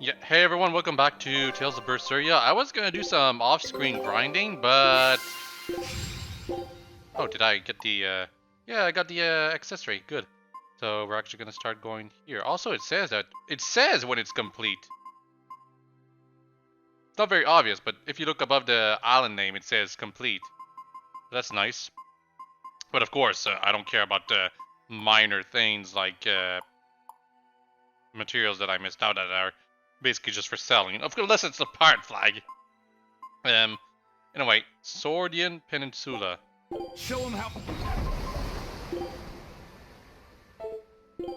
Yeah, hey everyone, welcome back to Tales of Berseria. I was gonna do some off-screen grinding, but... Oh, did I get the, Yeah, I got the, accessory. Good. So we're actually gonna start going here. Also, it says that... It says when it's complete. It's not very obvious, but if you look above the island name, it says complete. That's nice. But of course, I don't care about the minor things like, materials that I missed out that are basically just for selling. Of course, unless it's a pirate flag. Anyway, Swordian Peninsula. Show him how.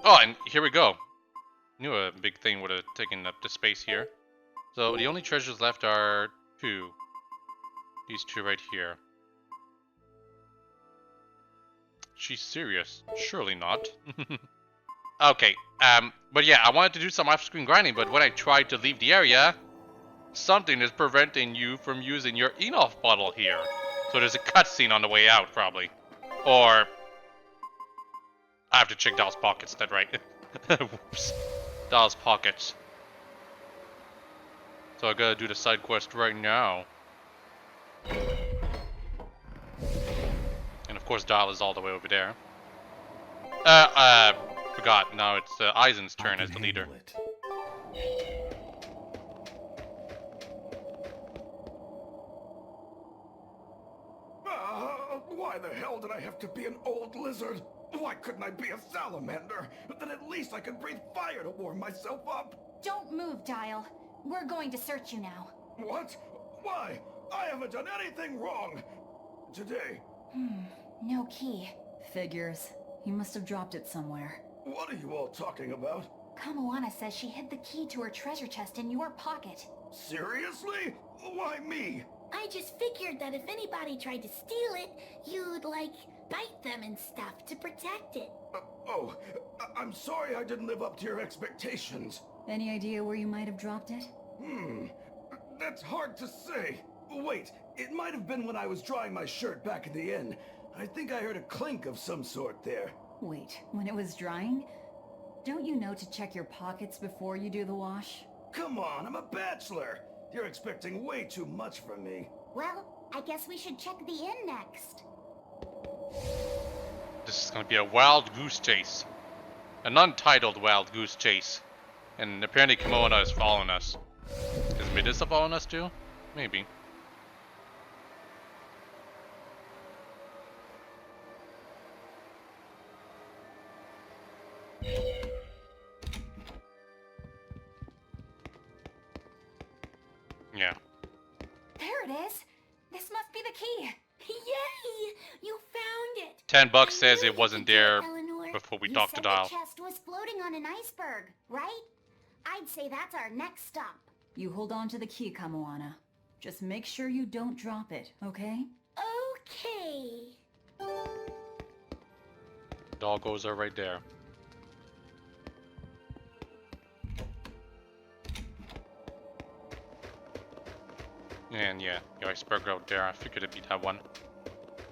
Oh, and here we go. Knew a big thing would have taken up the space here. So the only treasures left are two. These two right here. She's serious. Surely not. Okay, but yeah, I wanted to do some off-screen grinding, but when I tried to leave the area, something is preventing you from using your Enough bottle here. So there's a cutscene on the way out, probably. Or... I have to check Dal's pockets, that's right. Whoops. Dal's pockets. So I gotta do the side quest right now. And of course Dal is all the way over there. Forgot. Now it's Eisen's turn as the leader. Why the hell did I have to be an old lizard? Why couldn't I be a salamander? Then at least I could breathe fire to warm myself up. Don't move, Dial. We're going to search you now. What? Why? I haven't done anything wrong. Today. No key. Figures. You must have dropped it somewhere. What are you all talking about? Kamoana says she hid the key to her treasure chest in your pocket. Seriously? Why me? I just figured that if anybody tried to steal it, you'd, like, bite them and stuff to protect it. I'm sorry I didn't live up to your expectations. Any idea where you might have dropped it? That's hard to say. Wait, it might have been when I was drying my shirt back at the inn. I think I heard a clink of some sort there. Wait, when it was drying? Don't you know to check your pockets before you do the wash? Come on, I'm a bachelor. You're expecting way too much from me. Well, I guess we should check the inn next. This is gonna be a wild goose chase. An untitled wild goose chase. And apparently Kamoana is following us. Is Medusa following us too? Maybe. Yeah. There it is. This must be the key. Yay! You found it! $10 says it wasn't there Eleanor. before we You talked to said Dial. the chest was floating on an iceberg, right? I'd say that's our next stop. You hold on to the key, Kamoana. Just make sure you don't drop it, okay? Okay. Doggos are right there. And yeah, the iceberg out there. I figured it'd be that one.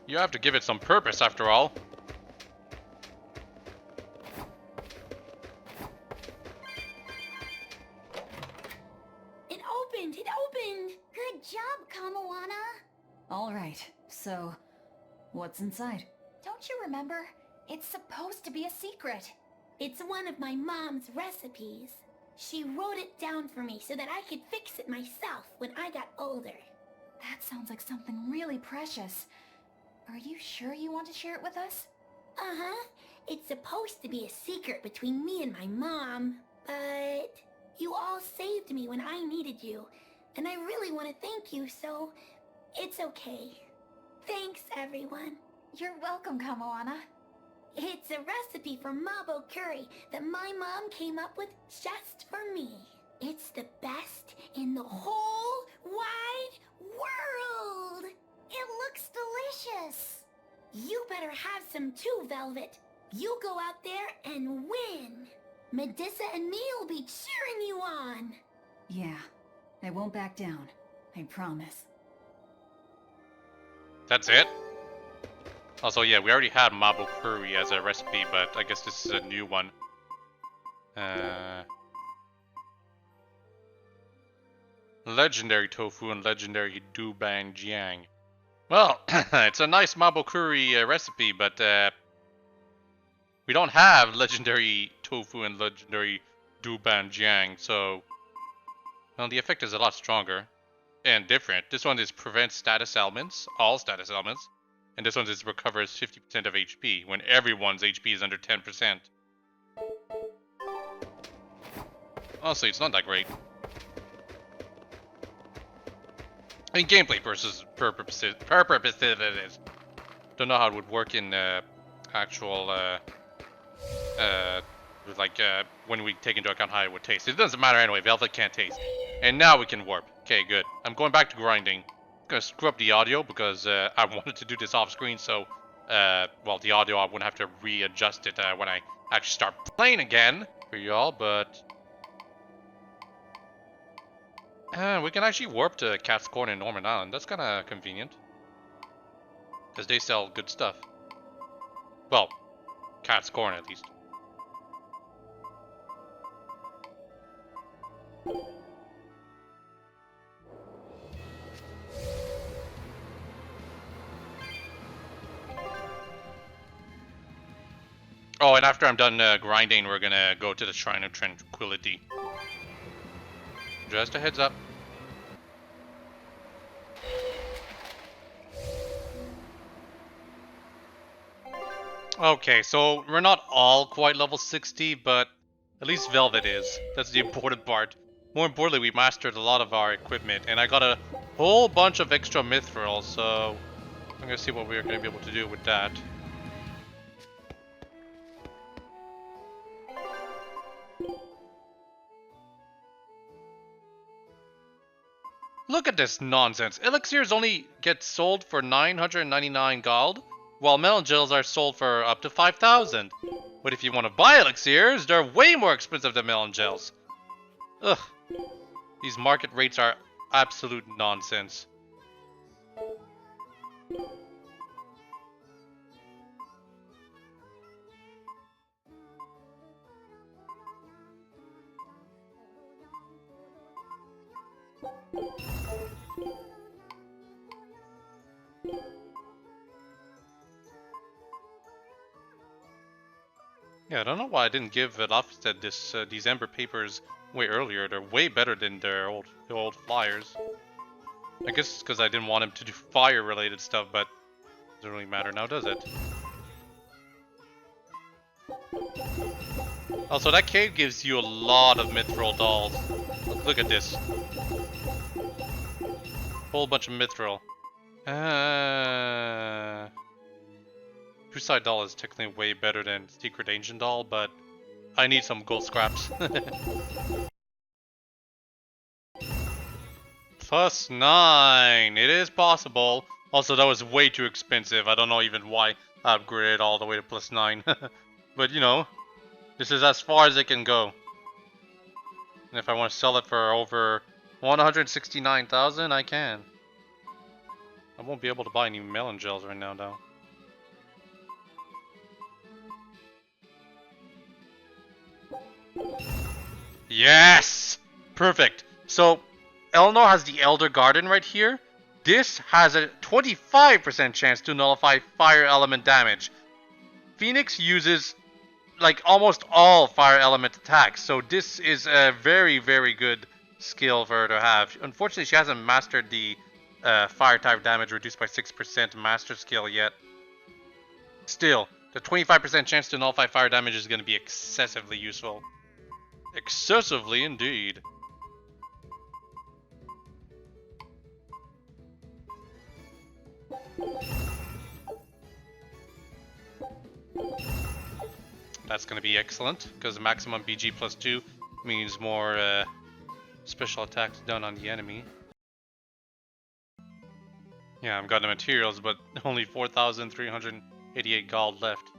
You have to give it some purpose after all. It opened! It opened! Good job, Kamoana. Alright, so... what's inside? Don't you remember? It's supposed to be a secret. It's one of my mom's recipes. She wrote it down for me so that I could fix it myself when I got older. That sounds like something really precious. Are you sure you want to share it with us? Uh-huh. It's supposed to be a secret between me and my mom, but you all saved me when I needed you, and I really want to thank you, so it's okay. Thanks, everyone. You're welcome, Kamoana. It's a recipe for mabo curry that my mom came up with just for me. It's the best in the whole wide world. It looks delicious. You better have some too, Velvet. You go out there and win. Medusa and me will be cheering you on. Yeah, I won't back down. I promise. That's it? Also, yeah, we already had Mabo Curry as a recipe, but I guess this is a new one. legendary tofu and legendary duban jiang. Well, it's a nice mabo curry recipe, but we don't have legendary tofu and legendary duban jiang, so well, the effect is a lot stronger and different. This one is prevents status elements, all status elements, and this one is recovers 50% of HP when everyone's HP is under 10%. Honestly, it's not that great. I mean, gameplay purposes, it is. Don't know how it would work in actual, when we take into account how it would taste. It doesn't matter anyway, Velvet can't taste. And now we can warp. Okay, good. I'm going back to grinding. I'm gonna screw up the audio because I wanted to do this off screen, so, well, the audio I wouldn't have to readjust it when I actually start playing again for y'all, but... we can actually warp to Cat's Corner in Norman Island. That's kind of convenient. Because they sell good stuff. Well, Cat's Corner at least. Oh, and after I'm done grinding, we're gonna go to the Shrine of Tranquility. Just a heads up. Okay, so we're not all quite level 60, but at least Velvet is. That's the important part. More importantly, we mastered a lot of our equipment, and I got a whole bunch of extra mithril, so I'm gonna see what we're gonna be able to do with that. Look at this nonsense. Elixirs only get sold for 999 gold, while melon gels are sold for up to 5,000. But if you want to buy elixirs, they're way more expensive than melon gels. Ugh. These market rates are absolute nonsense. Yeah, I don't know why I didn't give Lofstead these Ember papers way earlier. They're way better than their old flyers. I guess it's because I didn't want him to do fire-related stuff, but it doesn't really matter now, does it? Also, that cave gives you a lot of mithril dolls. Look at this. Whole bunch of mithril. Suicide doll is technically way better than Secret Ancient doll, but I need some gold scraps. +9. It is possible. Also, that was way too expensive. I don't know even why I upgraded all the way to +9. But you know, this is as far as it can go. And if I want to sell it for over 169,000, I can. I won't be able to buy any melon gels right now, though. Yes! Perfect. So, Eleanor has the Elder Garden right here. This has a 25% chance to nullify fire element damage. Phoenix uses like almost all fire element attacks, so this is a very, very good skill for her to have. Unfortunately, she hasn't mastered the fire type damage reduced by 6% master skill yet. Still, the 25% chance to nullify fire damage is going to be excessively useful. Excessively indeed. That's going to be excellent, because maximum BG +2 means more special attacks done on the enemy. Yeah, I've got the materials, but only 4,388 gold left.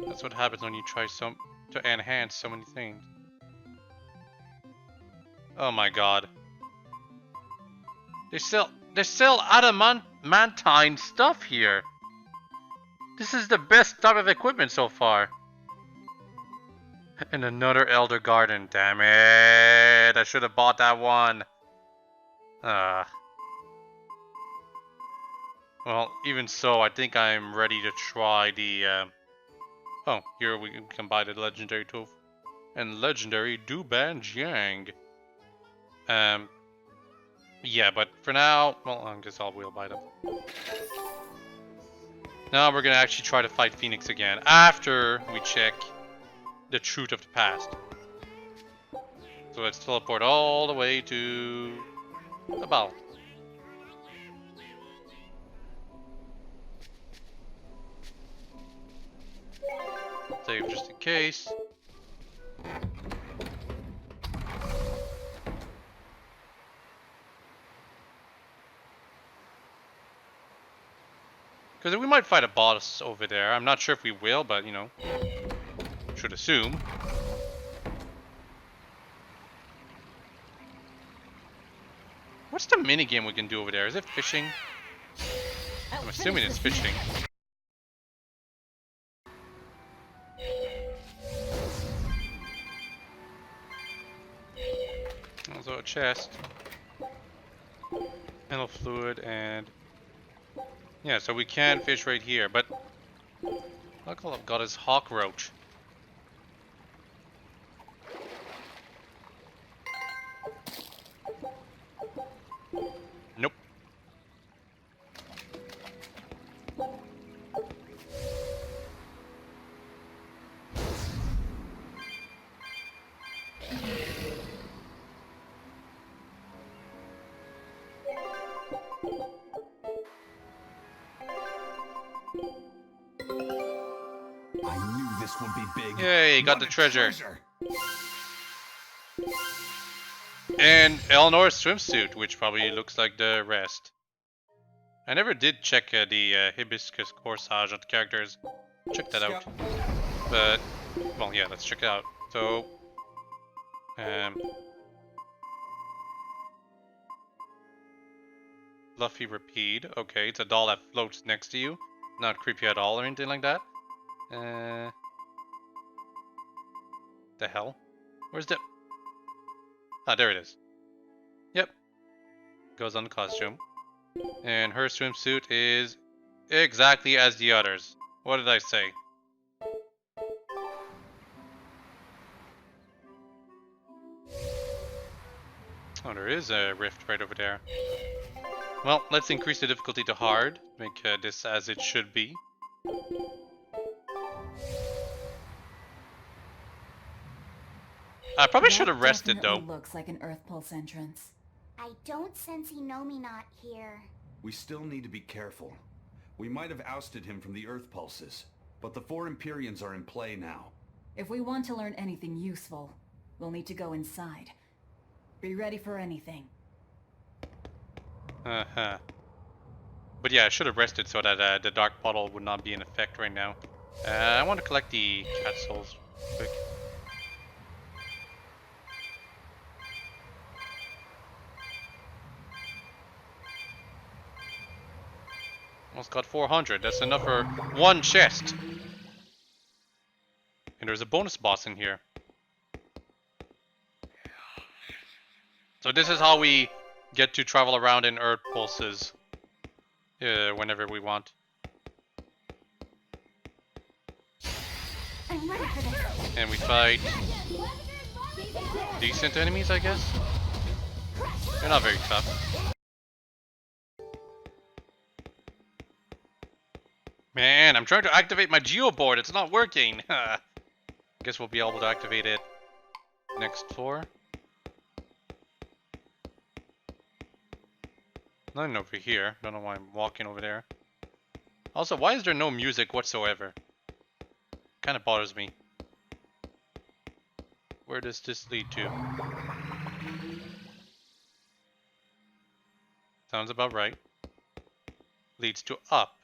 That's what happens when you try to enhance so many things. Oh my god. They sell adamantine stuff here. This is the best type of equipment so far. And another Elder Garden. Damn it. I should have bought that one. Well, even so, I think I'm ready to try the, oh, here we can buy the legendary tofu. And legendary Duban Jiang. Yeah, but for now, well, I guess we'll buy them. Now we're gonna actually try to fight Phoenix again, after we check the truth of the past. So let's teleport all the way to the battle. Save just in case. Because we might fight a boss over there. I'm not sure if we will, but you know, should assume. What's the minigame we can do over there? Is it fishing? I'm assuming it's fishing. Also a chest. Mental fluid and... yeah, so we can fish right here, but... look, all I've got is hawk roach. Nope. I knew this would be big. Yay, got What the a treasure. And Eleanor's swimsuit, which probably looks like the rest. I never did check the hibiscus corsage on the characters. Check that out. But, well, yeah, let's check it out. So, Fluffy Repeat. Okay, it's a doll that floats next to you. Not creepy at all or anything like that. The hell? Where's the... ah, there it is. Yep. Goes on the costume. And her swimsuit is exactly as the others. What did I say? Oh, there is a rift right over there. Well, let's increase the difficulty to hard. Make this as it should be. I probably should have rested though. Looks like an Earth Pulse entrance. I don't sense Inomina here. We still need to be careful. We might have ousted him from the Earth Pulses, but the 4 Empyreans are in play now. If we want to learn anything useful, we'll need to go inside. Be ready for anything. Uh-huh. But yeah, I should have rested so that the dark bottle would not be in effect right now. I want to collect the cat souls quick. Almost got 400. That's enough for one chest. And there's a bonus boss in here. So this is how we get to travel around in Earth Pulses whenever we want. I'm ready for this. And we fight decent enemies, I guess. They're not very tough. Man, I'm trying to activate my geoboard. It's not working. Guess we'll be able to activate it next floor. Nothing over here. Don't know why I'm walking over there. Also, why is there no music whatsoever? Kind of bothers me. Where does this lead to? Sounds about right. Leads to up.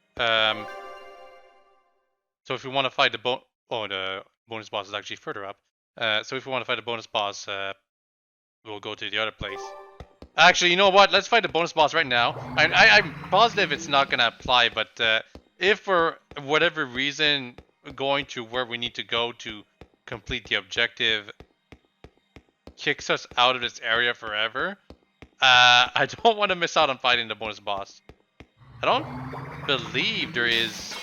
So if we want to fight the the bonus boss is actually further up. So if we want to fight the bonus boss, we'll go to the other place. Actually, you know what? Let's fight the bonus boss right now. I'm positive it's not gonna apply, but if for whatever reason going to where we need to go to complete the objective kicks us out of this area forever, I don't want to miss out on fighting the bonus boss. I don't believe there is...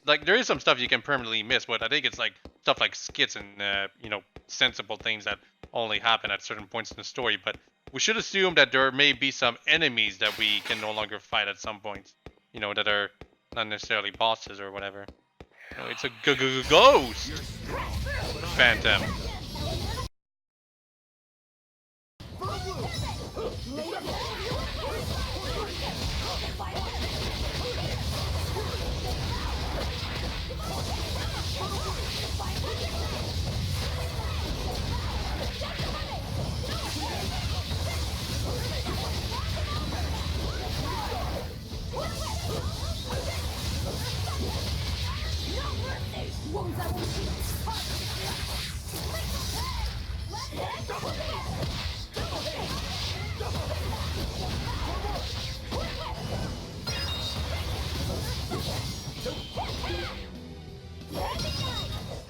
Like, there is some stuff you can permanently miss, but I think it's like stuff like skits and, you know, sensible things that only happen at certain points in the story. But we should assume that there may be some enemies that we can no longer fight at some points. You know, that are not necessarily bosses or whatever. No, it's a ghost! Phantom.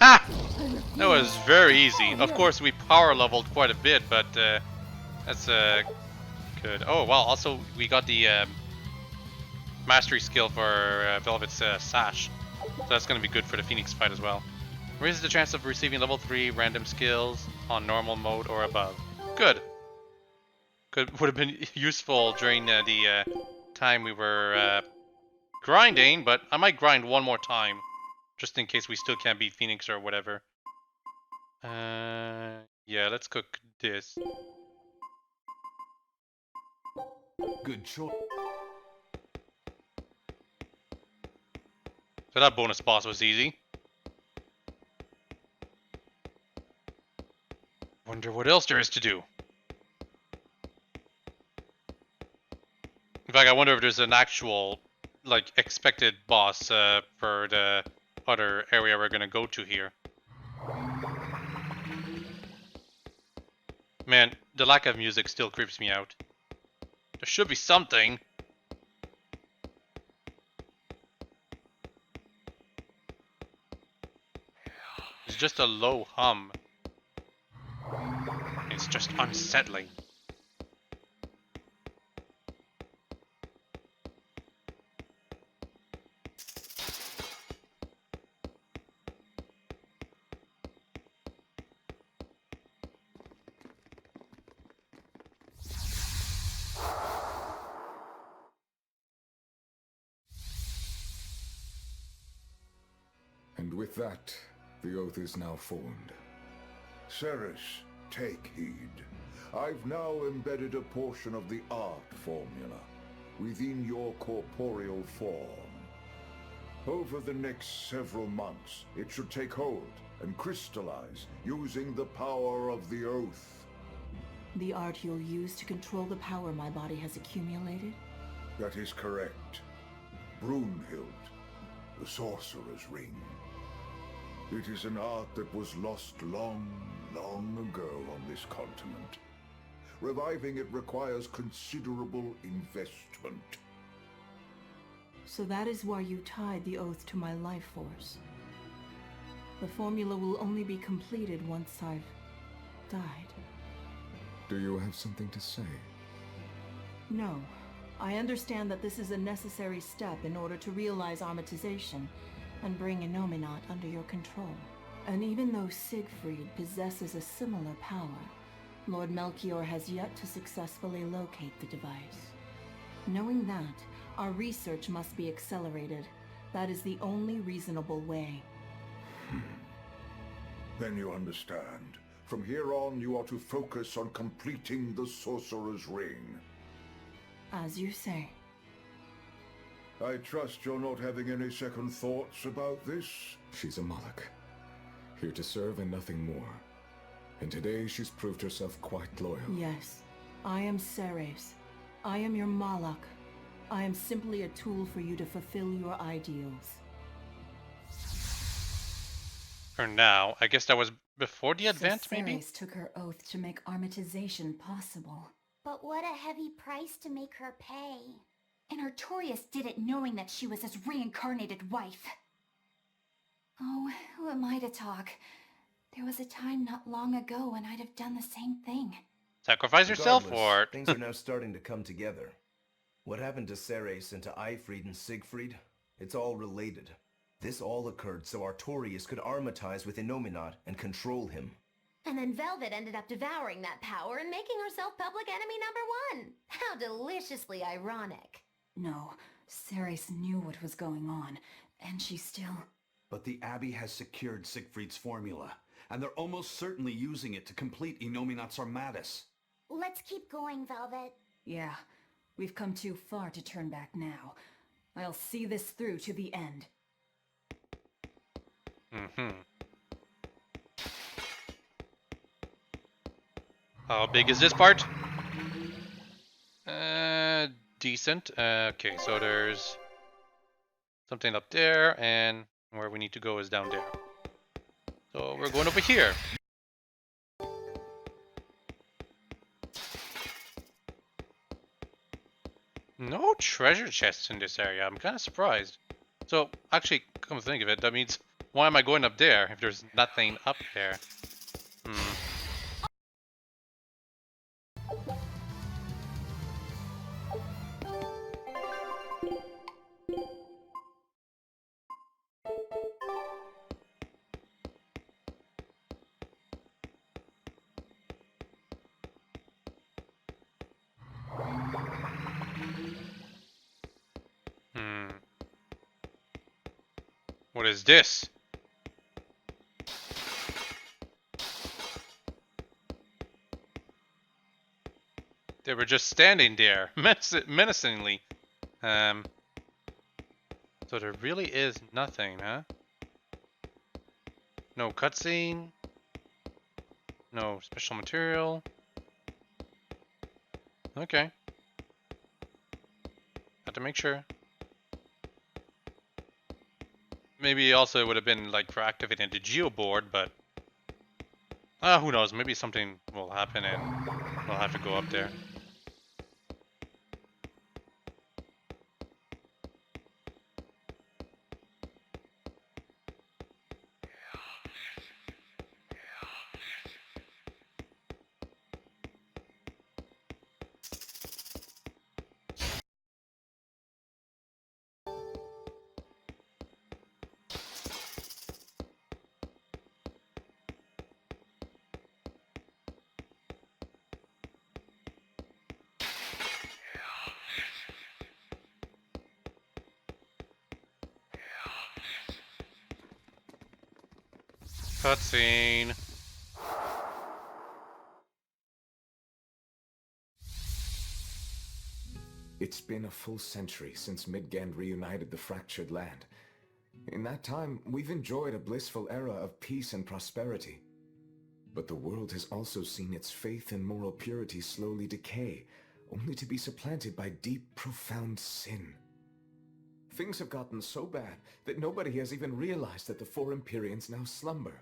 Ha! That was very easy. Of course, we power leveled quite a bit, but that's good. Oh, well, also, we got the mastery skill for Velvet's sash. So that's going to be good for the Phoenix fight as well. Raises the chance of receiving level 3 random skills on normal mode or above. Good. Would have been useful during the time we were grinding, but I might grind one more time. Just in case we still can't beat Phoenix or whatever. Yeah, let's cook this. Good choice. So that bonus boss was easy. Wonder what else there is to do. In fact, I wonder if there's an actual, like, expected boss for the other area we're gonna go to here. Man, the lack of music still creeps me out. There should be something. It's just a low hum. It's just unsettling. And with that, the oath is now formed. Ceres, take heed. I've now embedded a portion of the art formula within your corporeal form. Over the next several months, it should take hold and crystallize using the power of the oath. The art you'll use to control the power my body has accumulated? That is correct. Brunhild, the Sorcerer's Ring. It is an art that was lost long, long ago on this continent. Reviving it requires considerable investment. So that is why you tied the oath to my life force. The formula will only be completed once I've died. Do you have something to say? No. I understand that this is a necessary step in order to realize Armatization and bring Innominat under your control. And even though Siegfried possesses a similar power, Lord Melchior has yet to successfully locate the device. Knowing that, our research must be accelerated. That is the only reasonable way. Then you understand. From here on, you are to focus on completing the Sorcerer's Ring. As you say. I trust you're not having any second thoughts about this? She's a Moloch. Here to serve and nothing more. And today she's proved herself quite loyal. Yes. I am Ceres. I am your Moloch. I am simply a tool for you to fulfill your ideals. For now, I guess that was before the advent, so maybe? Ceres took her oath to make Armatization possible. But what a heavy price to make her pay. And Artorias did it knowing that she was his reincarnated wife. Oh, who am I to talk? There was a time not long ago when I'd have done the same thing. Sacrifice yourself Regardless, or... things are now starting to come together. What happened to Ceres and to Eifried and Siegfried? It's all related. This all occurred so Artorias could armatize with Innominat and control him. And then Velvet ended up devouring that power and making herself public enemy number 1. How deliciously ironic. No, Ceres knew what was going on, and she still... But the Abbey has secured Siegfried's formula, and they're almost certainly using it to complete Innominat's Armatus. Let's keep going, Velvet. Yeah, we've come too far to turn back now. I'll see this through to the end. How big is this part? Decent. Okay, so there's something up there, and where we need to go is down there. So we're going over here. No treasure chests in this area. I'm kind of surprised. So, actually, come to think of it, that means, why am I going up there if there's nothing up there? What is this? They were just standing there, menacingly. So there really is nothing, huh? No cutscene. No special material. Okay. Have to make sure. Maybe also it would have been like for activating the geo board, but who knows? Maybe something will happen and we'll have to go up there. Cutscene. It's been a full century since Midgand reunited the fractured land. In that time, we've enjoyed a blissful era of peace and prosperity. But the world has also seen its faith and moral purity slowly decay, only to be supplanted by deep, profound sin. Things have gotten so bad that nobody has even realized that the four Empyreans now slumber.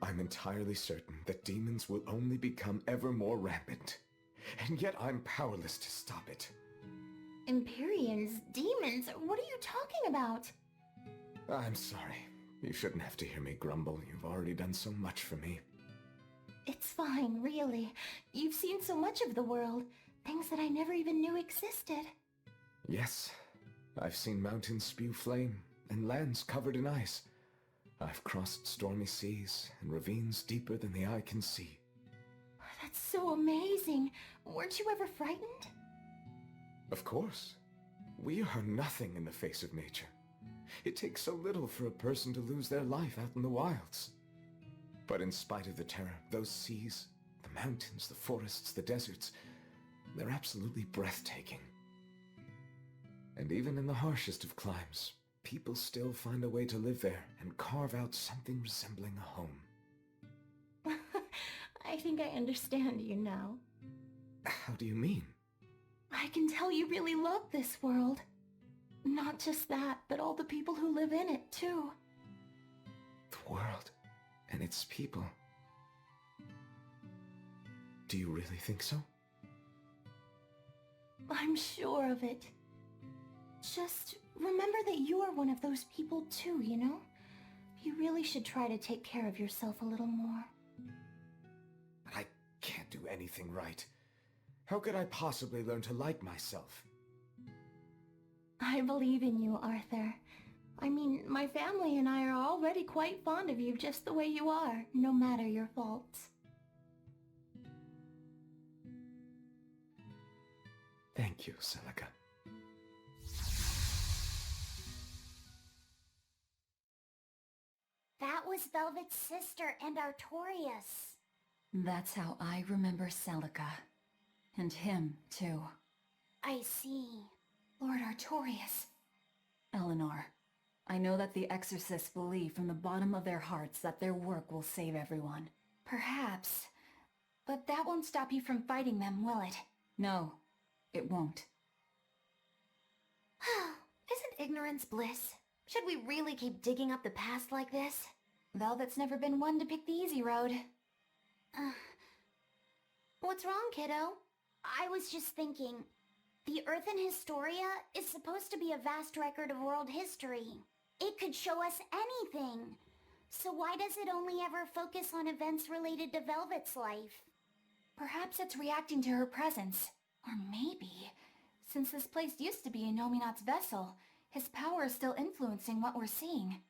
I'm entirely certain that demons will only become ever more rampant, and yet I'm powerless to stop it. Empyreans? Demons? What are you talking about? I'm sorry. You shouldn't have to hear me grumble. You've already done so much for me. It's fine, really. You've seen so much of the world. Things that I never even knew existed. Yes. I've seen mountains spew flame, and lands covered in ice. I've crossed stormy seas, and ravines deeper than the eye can see. That's so amazing. Weren't you ever frightened? Of course. We are nothing in the face of nature. It takes so little for a person to lose their life out in the wilds. But in spite of the terror, those seas, the mountains, the forests, the deserts, they're absolutely breathtaking. And even in the harshest of climes, people still find a way to live there and carve out something resembling a home. I think I understand you now. How do you mean? I can tell you really love this world. Not just that, but all the people who live in it, too. The world and its people. Do you really think so? I'm sure of it. Just remember that you are one of those people too, you know? You really should try to take care of yourself a little more. I can't do anything right. How could I possibly learn to like myself? I believe in you, Arthur. I mean, my family and I are already quite fond of you just the way you are, no matter your faults. Thank you, Celica. That was Velvet's sister and Artorias. That's how I remember Celica. And him, too. I see. Lord Artorias. Eleanor, I know that the Exorcists believe from the bottom of their hearts that their work will save everyone. Perhaps. But that won't stop you from fighting them, will it? No, it won't. Isn't ignorance bliss? Should we really keep digging up the past like this? Velvet's never been one to pick the easy road. What's wrong, kiddo? I was just thinking, the Earthen Historia is supposed to be a vast record of world history. It could show us anything. So why does it only ever focus on events related to Velvet's life? Perhaps it's reacting to her presence. Or maybe, since this place used to be Innominat's vessel, his power is still influencing what we're seeing.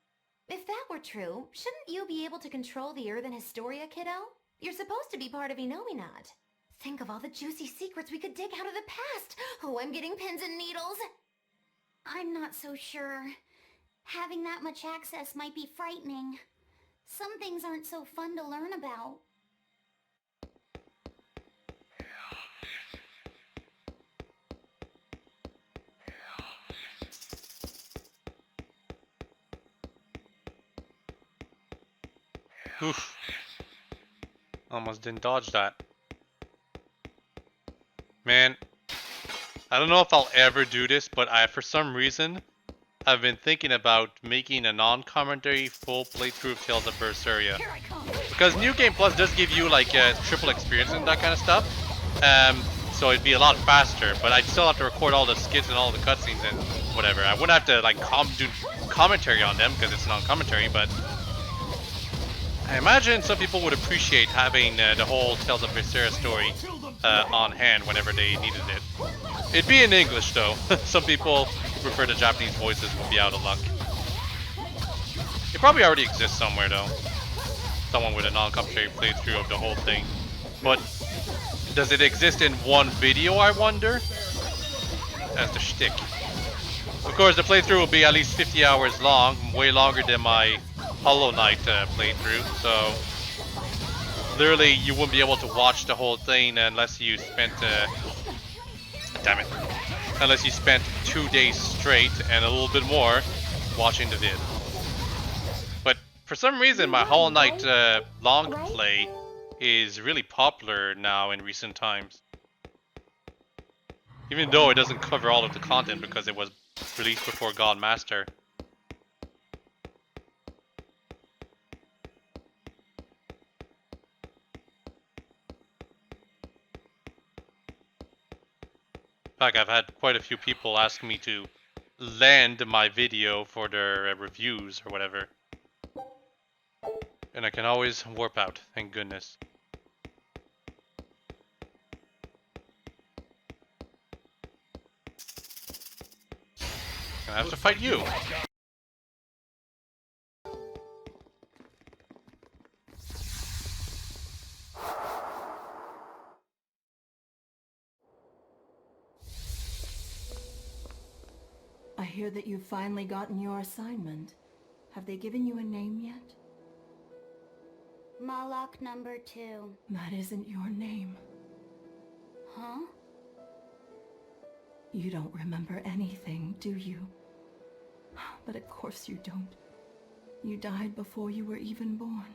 If that were true, shouldn't you be able to control the Earthen Historia, kiddo? You're supposed to be part of Innominat. Think of all the juicy secrets we could dig out of the past. Oh, I'm getting pins and needles. I'm not so sure. Having that much access might be frightening. Some things aren't so fun to learn about. Oof. Almost didn't dodge that. Man, I don't know if I'll ever do this, but for some reason, I've been thinking about making a non-commentary full playthrough of Tales of Berseria. Because New Game Plus does give you like triple experience and that kind of stuff. So it'd be a lot faster, but I'd still have to record all the skits and all the cutscenes and whatever. I wouldn't have to like do commentary on them because it's non-commentary, but I imagine some people would appreciate having the whole Tales of Berseria story on hand whenever they needed it. It'd be in English though. Some people who prefer the Japanese voices would be out of luck. It probably already exists somewhere though. Someone with a non-commentary playthrough of the whole thing. But does it exist in one video, I wonder? As the shtick. Of course, the playthrough will be at least 50 hours long, way longer than my Hollow Knight playthrough, so literally you wouldn't be able to watch the whole thing unless you spent damn it, unless you spent 2 days straight and a little bit more watching the vid. But for some reason my Hollow Knight long play is really popular now in recent times, even though it doesn't cover all of the content because it was released before God Master. In fact, I've had quite a few people ask me to land my video for their reviews or whatever. And I can always warp out, thank goodness. I have to fight you. I hear that you've finally gotten your assignment. Have they given you a name yet? Malak number 2. That isn't your name. Huh? You don't remember anything, do you? But of course you don't. You died before you were even born.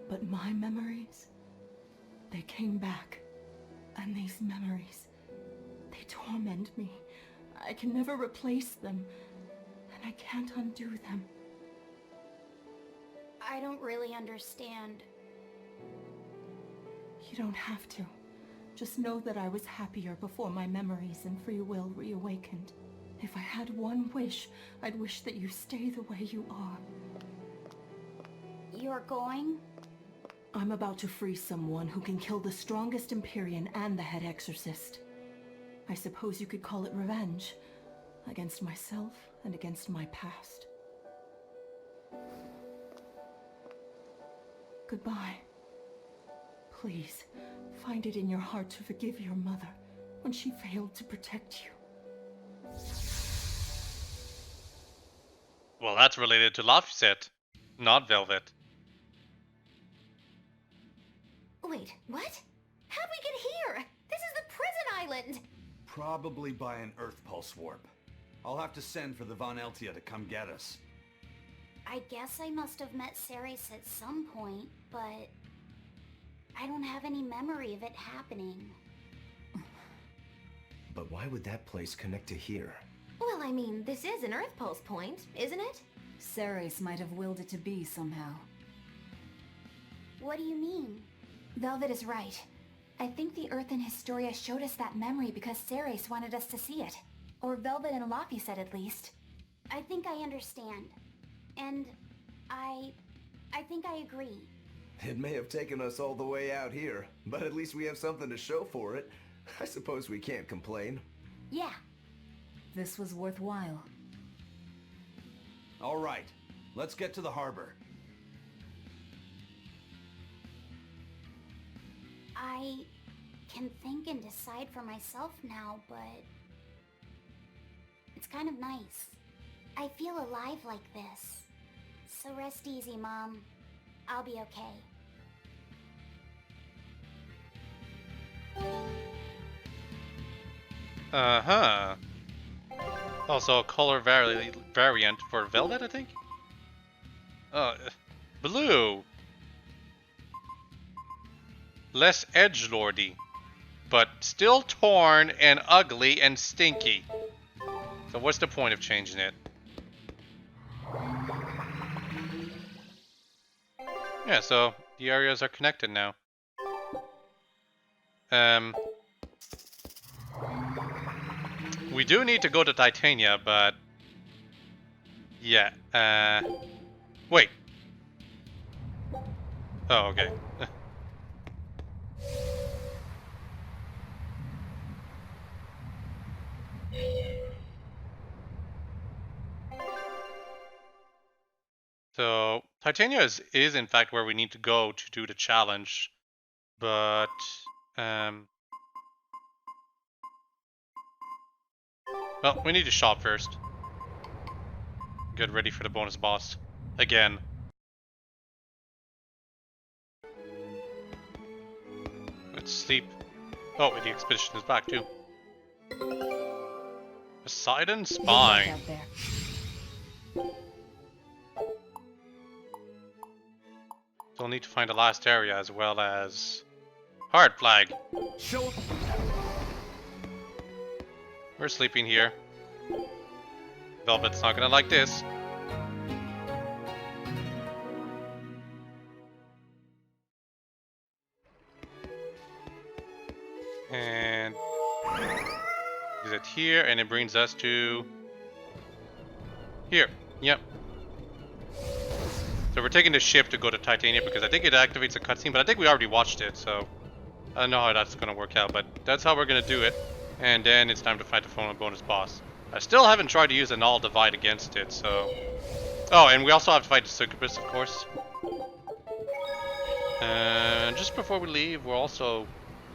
But my memories, they came back. And these memories, they torment me. I can never replace them. And I can't undo them. I don't really understand. You don't have to. Just know that I was happier before my memories and free will reawakened. If I had one wish, I'd wish that you stay the way you are. You're going? I'm about to free someone who can kill the strongest Empyrean and the head exorcist. I suppose you could call it revenge. Against myself and against my past. Goodbye. Please, find it in your heart to forgive your mother when she failed to protect you. Well, that's related to Laphicet, not Velvet. Wait, what? How'd we get here? This is the prison island! Probably by an Earth Pulse warp. I'll have to send for the Von Eltia to come get us. I guess I must have met Ceres at some point, but I don't have any memory of it happening. But why would that place connect to here? Well, I mean, this is an Earth Pulse point, isn't it? Ceres might have willed it to be somehow. What do you mean? Velvet is right. I think the Earth in Historia showed us that memory because Ceres wanted us to see it. Or Velvet and Laphicet said at least. I think I understand. And I think I agree. It may have taken us all the way out here, but at least we have something to show for it. I suppose we can't complain. Yeah. This was worthwhile. All right, let's get to the harbor. I can think and decide for myself now, but it's kind of nice. I feel alive like this. So rest easy, Mom. I'll be okay. Uh-huh. Also a color variant for Velvet, I think? Blue! Less edgelordy, but still torn and ugly and stinky. So what's the point of changing it? Yeah, so the areas are connected now. We do need to go to Titania, but yeah, wait. Oh, okay. So Titania is in fact where we need to go to do the challenge, but well, we need to shop first. Get ready for the bonus boss again. Let's sleep. Oh, the expedition is back too. Poseidon Spine. Out there. Still need to find the last area as well as Hard Flag. Show. We're sleeping here. Velvet's not gonna like this. And exit here, and it brings us to here. Yep. So we're taking the ship to go to Titania because I think it activates a cutscene, but I think we already watched it, so I don't know how that's gonna work out, but that's how we're gonna do it. And then it's time to fight the final bonus boss. I still haven't tried to use an all divide against it, so... Oh, and we also have to fight the succubus, of course. And just before we leave, we'll also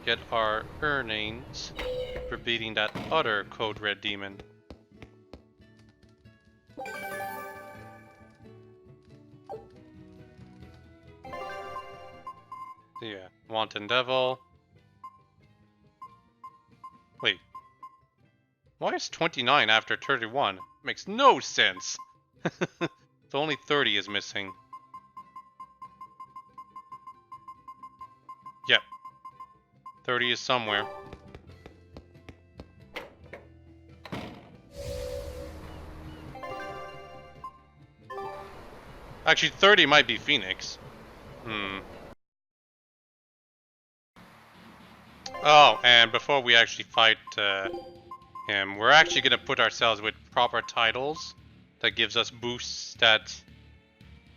get our earnings for beating that other Code Red demon. Yeah, Wanton Devil. Wait. Why is 29 after 31? Makes no sense. So only 30 is missing. Yep. 30 is somewhere. Actually, 30 might be Phoenix. Oh, and before we actually fight him, we're actually going to put ourselves with proper titles that gives us boosts that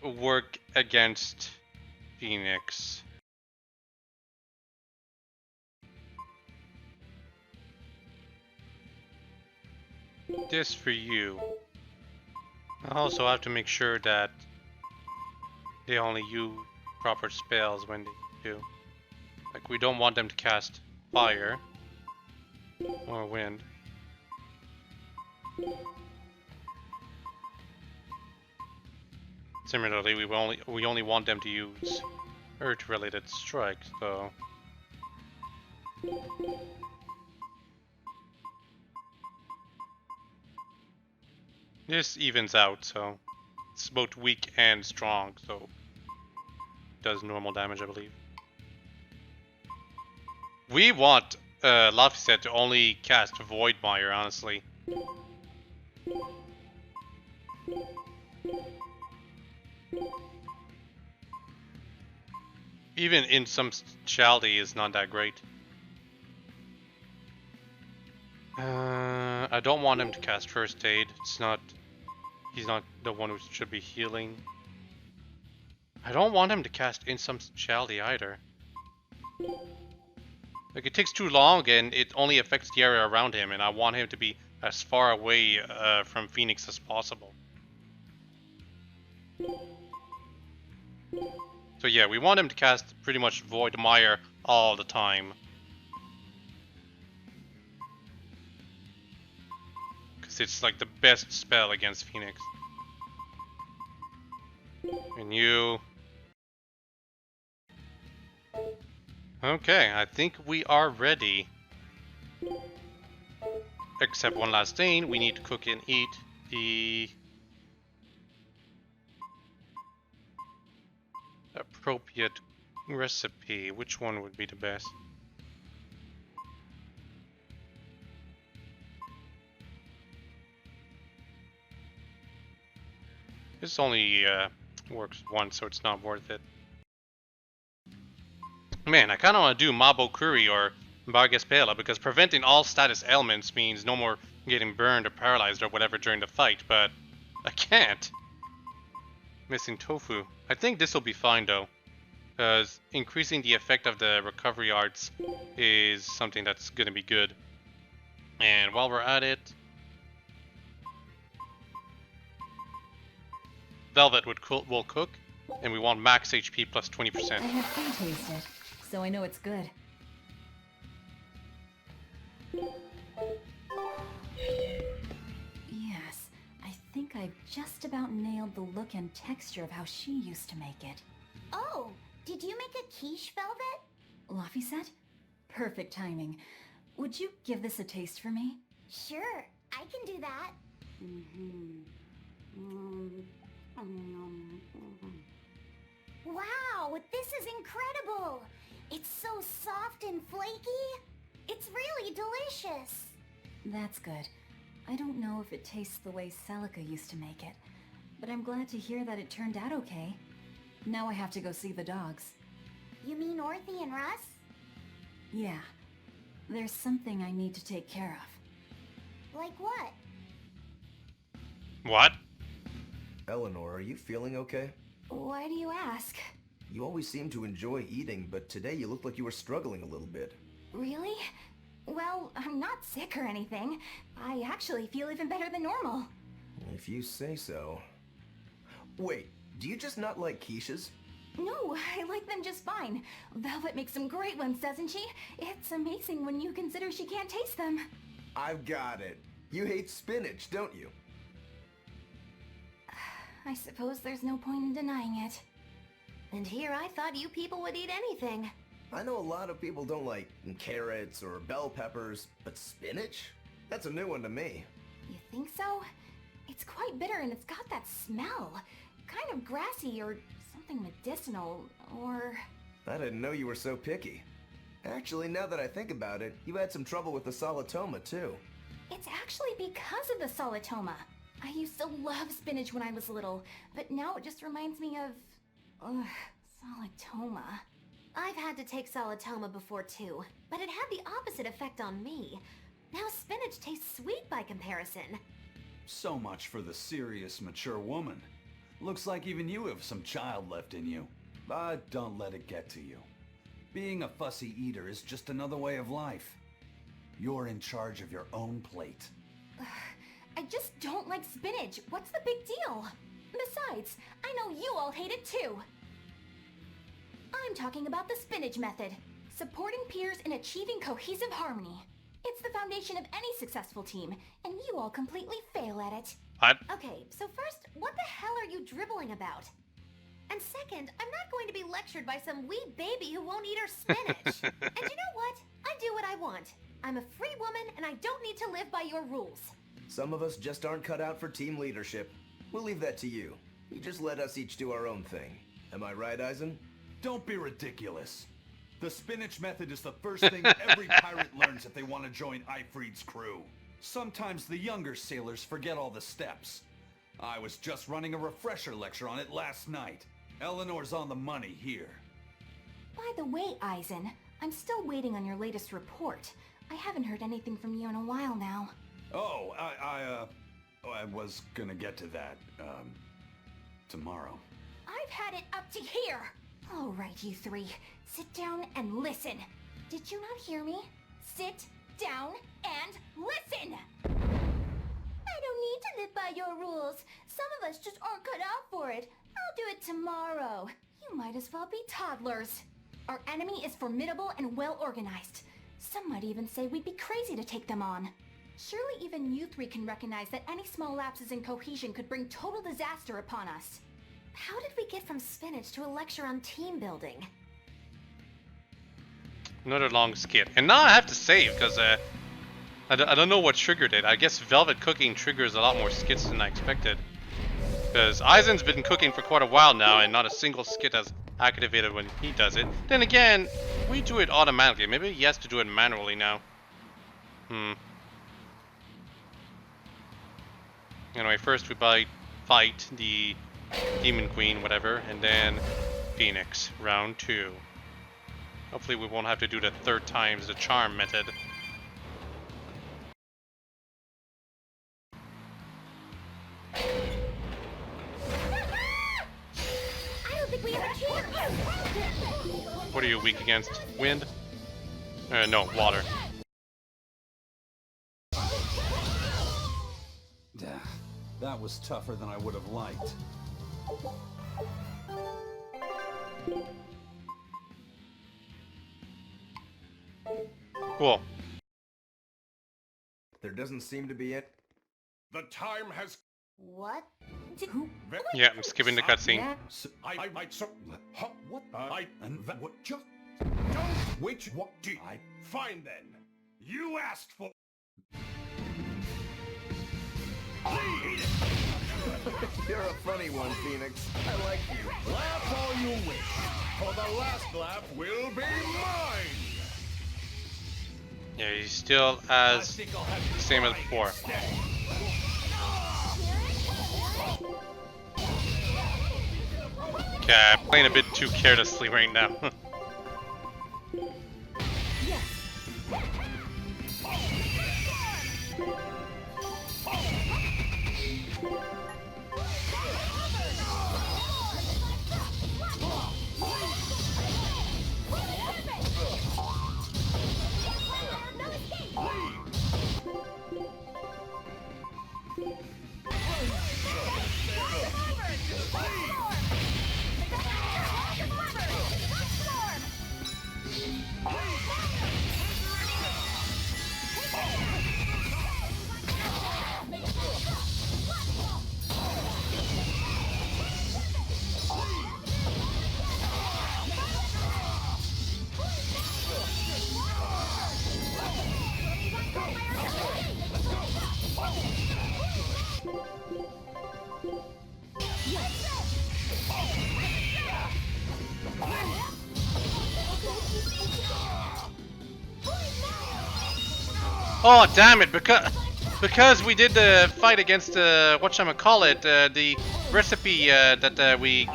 work against Phoenix. This for you. I also have to make sure that they only use proper spells when they do. Like, we don't want them to cast fire or wind. Similarly, we only want them to use earth-related strikes, though. This evens out, so it's both weak and strong, so it does normal damage, I believe. We want Laphicet to only cast Voidmire, honestly. Even in some specialty is not that great. I don't want him to cast First Aid. He's not the one who should be healing. I don't want him to cast Insubstantiality either. Like, it takes too long and it only affects the area around him, and I want him to be as far away from Phoenix as possible. So yeah, we want him to cast pretty much Voidmire all the time. Because it's like the best spell against Phoenix. And you... Okay, I think we are ready. Except one last thing, we need to cook and eat the appropriate recipe. Which one would be the best? This only works once, so it's not worth it. Man, I kind of want to do Mabo Curry or Bargaspela, because preventing all status ailments means no more getting burned or paralyzed or whatever during the fight, but I can't. Missing tofu. I think this will be fine though, because increasing the effect of the recovery arts is something that's going to be good. And while we're at it, Velvet will cook, and we want max HP plus 20%. I have food tasted, so I know it's good. Yes, I think I've just about nailed the look and texture of how she used to make it. Oh, did you make a quiche, Velvet? Laphicet? Perfect timing. Would you give this a taste for me? Sure, I can do that. Wow, this is incredible! It's so soft and flaky. It's really delicious. That's good. I don't know if it tastes the way Celica used to make it, but I'm glad to hear that it turned out okay. Now I have to go see the dogs. You mean Orthy and Russ? Yeah. There's something I need to take care of. Like what? What? Eleanor, are you feeling okay? Why do you ask? You always seem to enjoy eating, but today you look like you were struggling a little bit. Really? Well, I'm not sick or anything. I actually feel even better than normal. If you say so. Wait, do you just not like quiches? No, I like them just fine. Velvet makes some great ones, doesn't she? It's amazing when you consider she can't taste them. I've got it. You hate spinach, don't you? I suppose there's no point in denying it. And here I thought you people would eat anything. I know a lot of people don't like carrots or bell peppers, but spinach? That's a new one to me. You think so? It's quite bitter and it's got that smell. Kind of grassy or something medicinal, or... I didn't know you were so picky. Actually, now that I think about it, you had some trouble with the solitoma, too. It's actually because of the solitoma. I used to love spinach when I was little, but now it just reminds me of... solitoma. I've had to take solitoma before too, but it had the opposite effect on me. Now spinach tastes sweet by comparison. So much for the serious, mature woman. Looks like even you have some child left in you. But don't let it get to you. Being a fussy eater is just another way of life. You're in charge of your own plate. I just don't like spinach. What's the big deal? Besides, I know you all hate it too. I'm talking about the spinach method. Supporting peers in achieving cohesive harmony. It's the foundation of any successful team, and you all completely fail at it. What? Okay, so first, what the hell are you dribbling about? And second, I'm not going to be lectured by some wee baby who won't eat her spinach. And you know what? I do what I want. I'm a free woman, and I don't need to live by your rules. Some of us just aren't cut out for team leadership. We'll leave that to you. You just let us each do our own thing. Am I right, Eisen? Don't be ridiculous. The spinach method is the first thing every pirate learns if they want to join Eifried's crew. Sometimes the younger sailors forget all the steps. I was just running a refresher lecture on it last night. Eleanor's on the money here. By the way, Eisen, I'm still waiting on your latest report. I haven't heard anything from you in a while now. Oh, I was gonna get to that, tomorrow. I've had it up to here! All right, you three. Sit down and listen. Did you not hear me? Sit down and listen! I don't need to live by your rules. Some of us just aren't cut out for it. I'll do it tomorrow. You might as well be toddlers. Our enemy is formidable and well organized. Some might even say we'd be crazy to take them on. Surely even you three can recognize that any small lapses in cohesion could bring total disaster upon us. How did we get from spinach to a lecture on team building? Another long skit. And now I have to save, because I don't know what triggered it. I guess velvet cooking triggers a lot more skits than I expected. Because Eisen's been cooking for quite a while now, and not a single skit has activated when he does it. Then again, we do it automatically. Maybe he has to do it manually now. Anyway, first we fight the Demon Queen, whatever, and then Phoenix, round 2. Hopefully we won't have to do the third times the charm method. I don't think we have a chance. What are you weak against? Wind? No, water. That was tougher than I would have liked. Cool. There doesn't seem to be it. The time has... What? Yeah, I'm skipping the cutscene. Just... Which... What do... Fine then. You asked for... You're a funny one, Phoenix. I like you. Laugh all you wish, for the last laugh will be mine! Yeah, he's still as same as before. Okay, I'm playing a bit too carelessly right now. Oh damn it! Because we did the fight against whatchamacallit, the recipe that we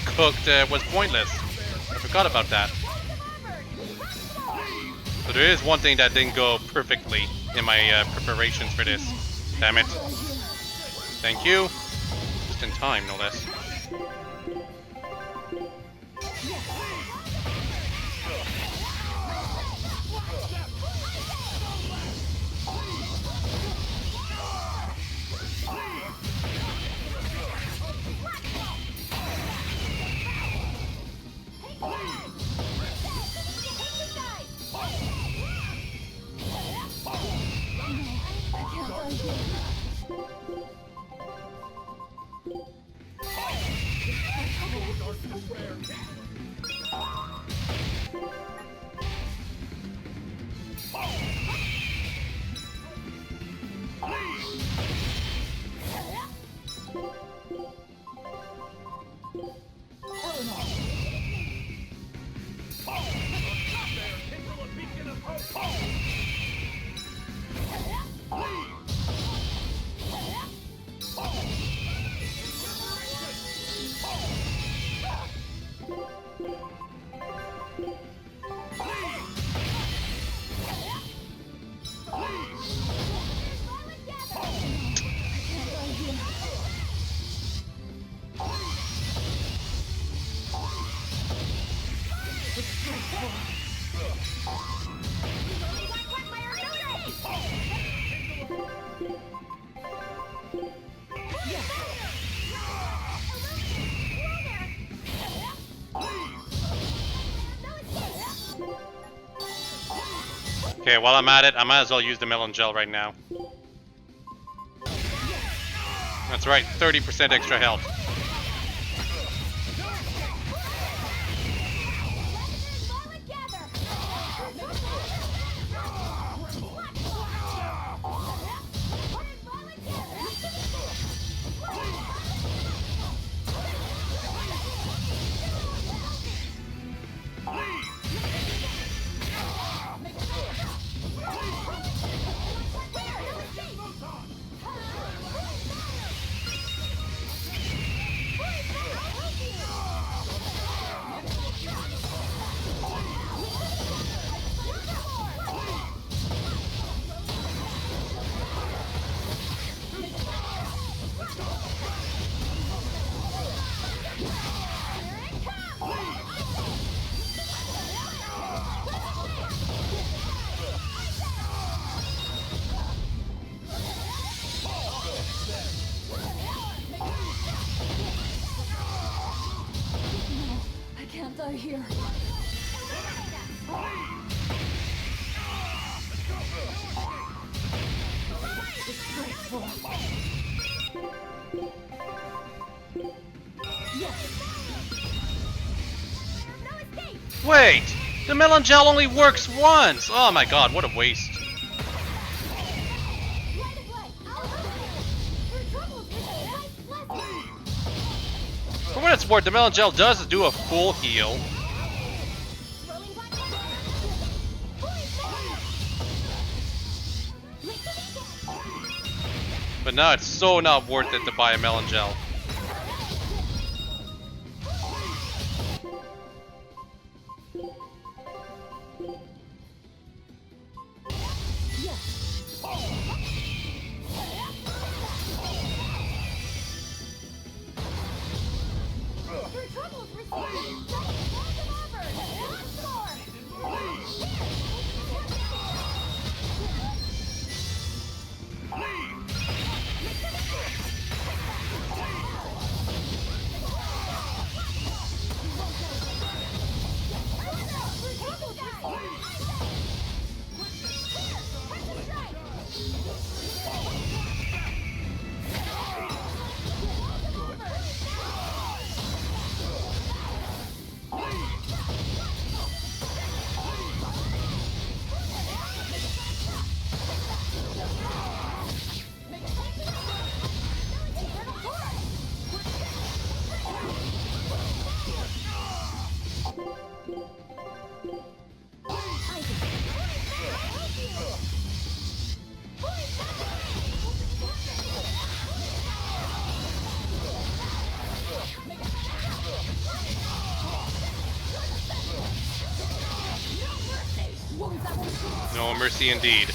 cooked was pointless. I forgot about that. So there is one thing that didn't go perfectly in my preparations for this. Damn it! Thank you. Just in time, no less. Okay, while I'm at it, I might as well use the melon gel right now. That's right, 30% extra health. Out here. Wait! The melon gel only works once! Oh my god, what a waste. For what it's worth, the melon gel does do a full heal. But now it's so not worth it to buy a melon gel. No mercy indeed.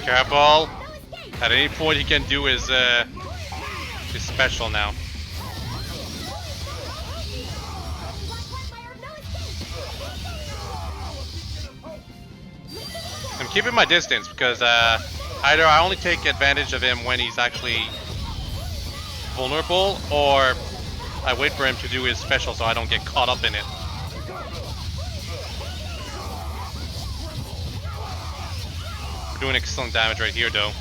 Careful. At any point he can do his special now. I'm keeping my distance because either I only take advantage of him when he's actually vulnerable, or I wait for him to do his special so I don't get caught up in it. doing excellent damage right here, though.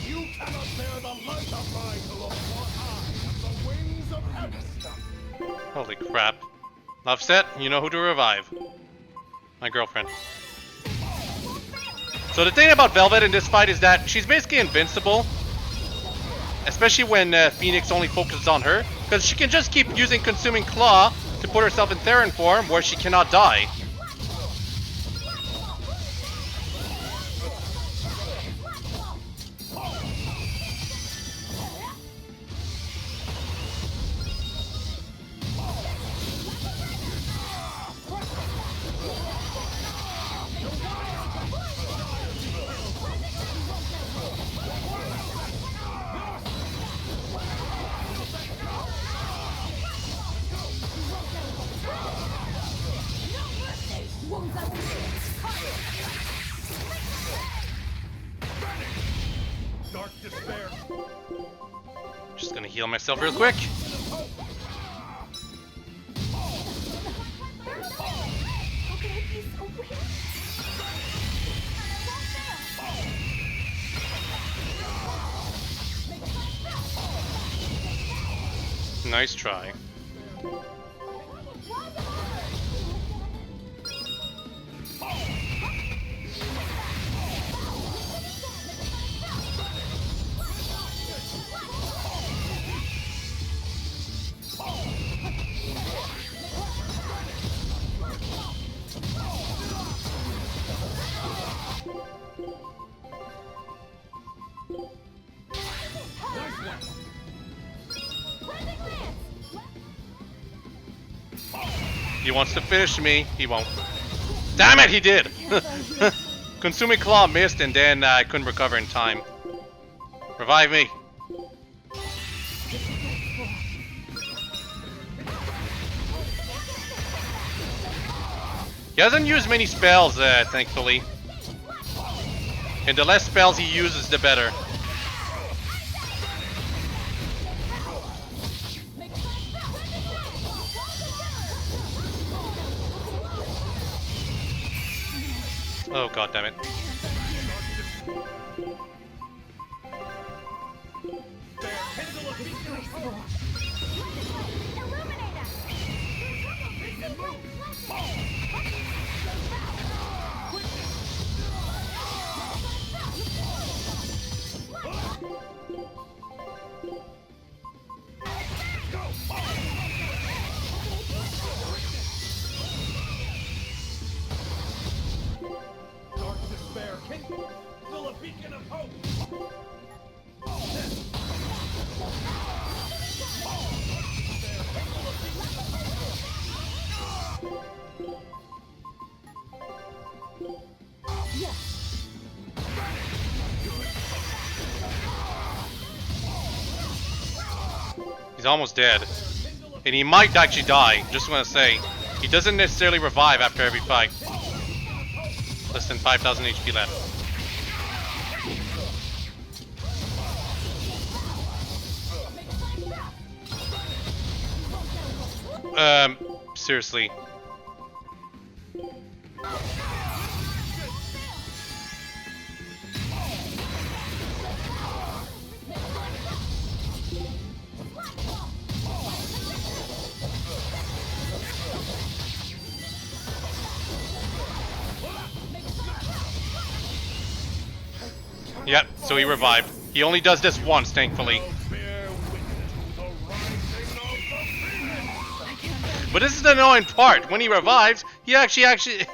You cannot bear the light of mine to look for I have the wings of heaven. Holy crap. Offset, you know who to revive. My girlfriend. So the thing about Velvet in this fight is that she's basically invincible. Especially when Phoenix only focuses on her. Because she can just keep using Consuming Claw to put herself in Theron form where she cannot die. Dark despair. Just gonna heal myself real quick. Nice try. He wants to finish me. He won't. Damn it, he did! Consuming Claw missed and then I couldn't recover in time. Revive me. He hasn't used many spells, thankfully. And the less spells he uses, the better. Oh god damn it. Still a beacon of hope. He's almost dead. And he might actually die. Just want to say, he doesn't necessarily revive after every fight. Less than 5,000 HP left. Seriously. Yep, so he revived. He only does this once, thankfully. But this is the annoying part. When he revives, he actually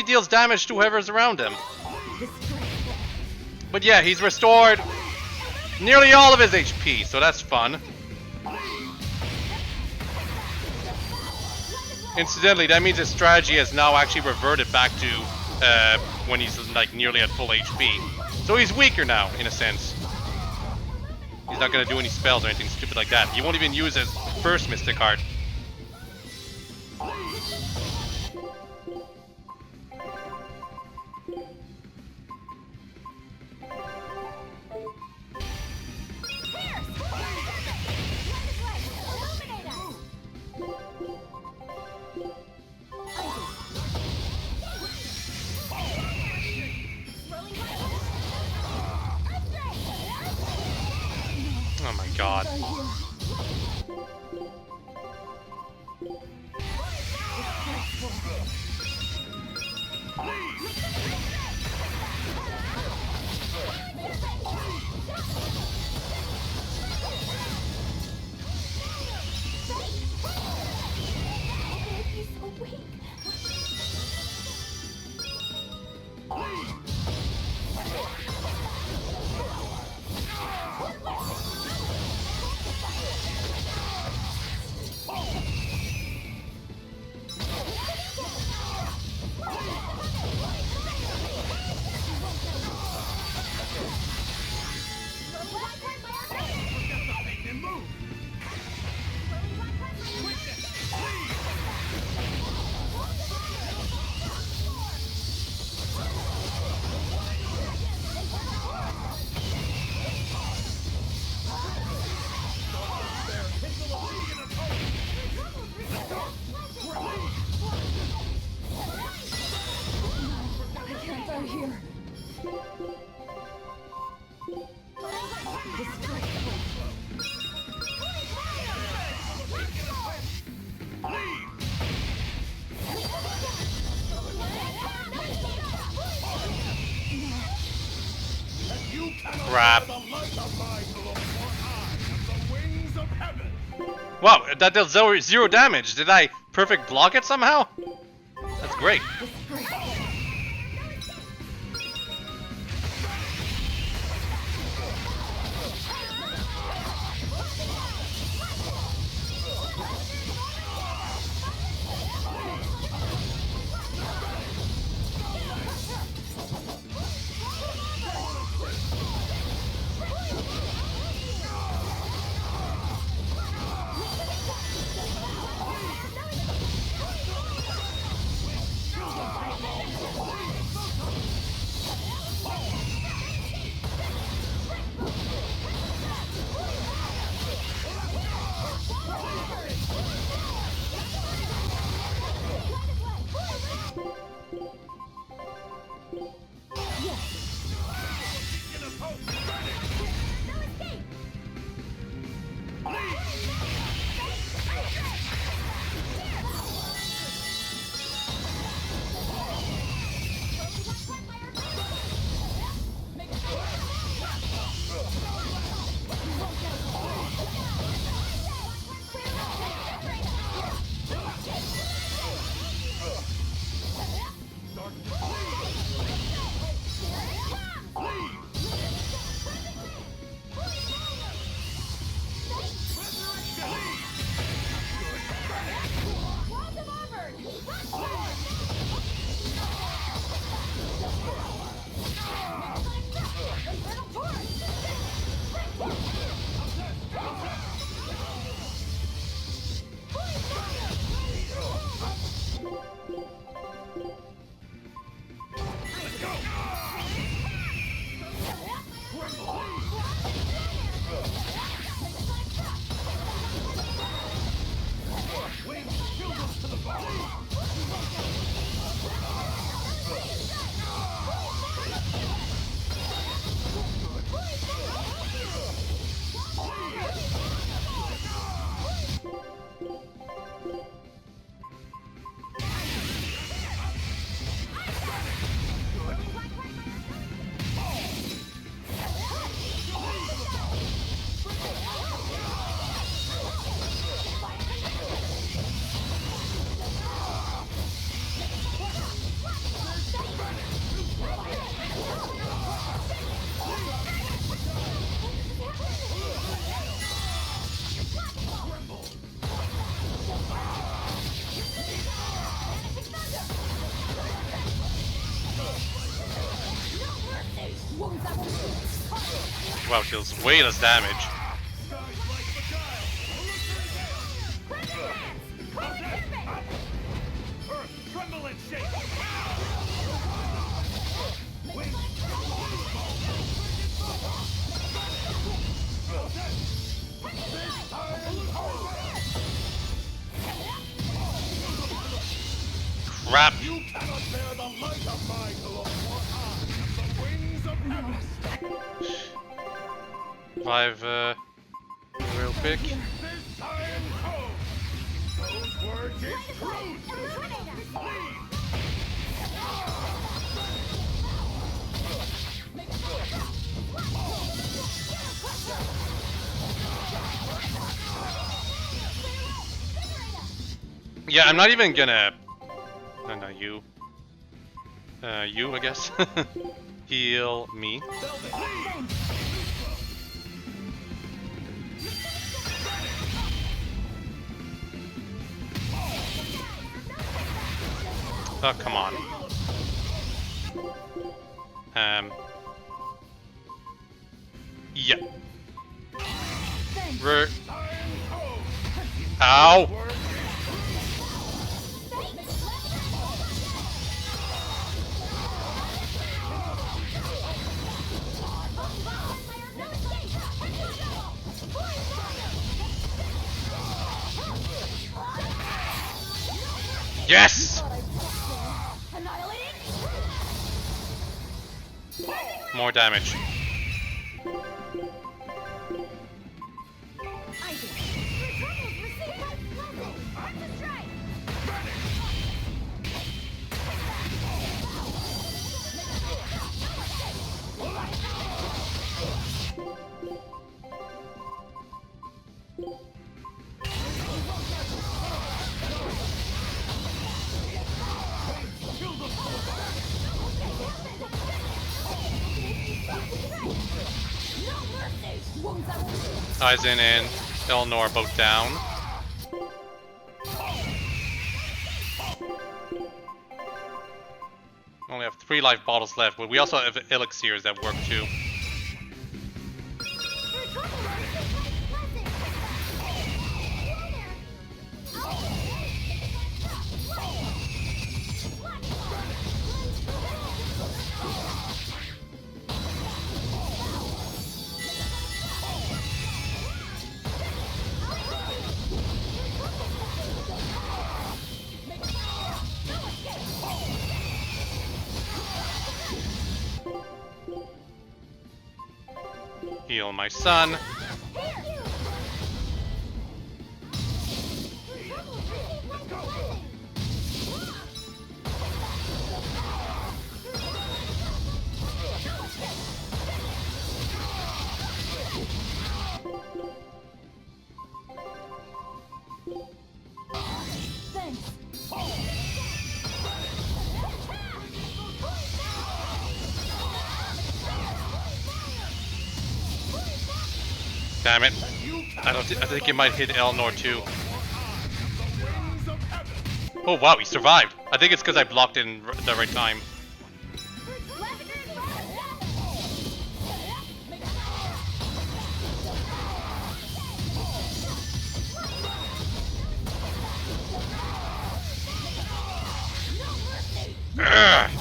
deals damage to whoever's around him. But yeah, he's restored nearly all of his HP, so that's fun. Incidentally, that means his strategy has now actually reverted back to when he's like nearly at full HP. So he's weaker now, in a sense. He's not gonna do any spells or anything stupid like that. He won't even use his first Mystic Heart. Oh my god. Crap. Wow, that dealt zero damage. Did I perfect block it somehow? That's great. Wow, deals way less damage. Crap. You cannot bear the light of my glory. The wings of heaven. 5, quick. This time comes. Those words is truth. Yeah, I'm not even gonna... No, no, you. You, I guess. Heal me. Oh, come on. Yeah. Ow! Yes! More damage. Aizen and Eleanor are both down. Only have 3 life bottles left, but we also have elixirs that work too. Heal my son. Damn it. I think it might hit Eleanor too. Oh wow, he survived. I think it's because I blocked in the right time. Ugh.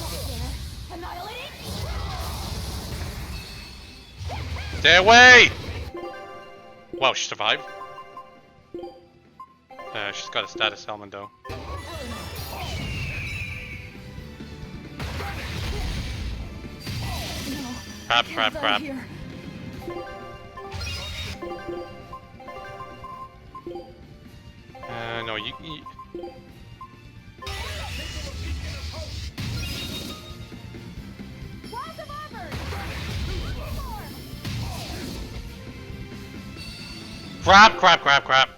Stay away! Wow, she survived. She's got a status element though. Crap, crap, crap. No, you... Crap, crap, crap, crap.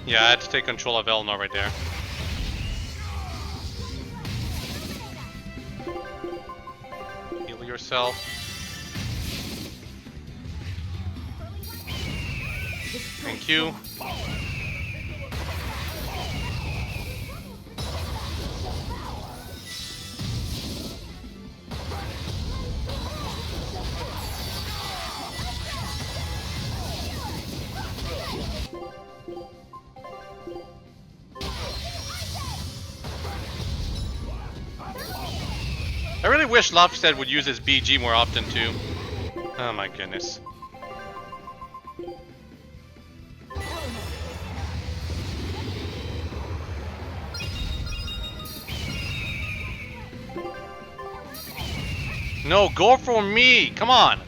Yeah, I had to take control of Eleanor right there. Heal yourself. Thank you. I really wish Lopstead would use his BG more often too. Oh my goodness. No, go for me! Come on!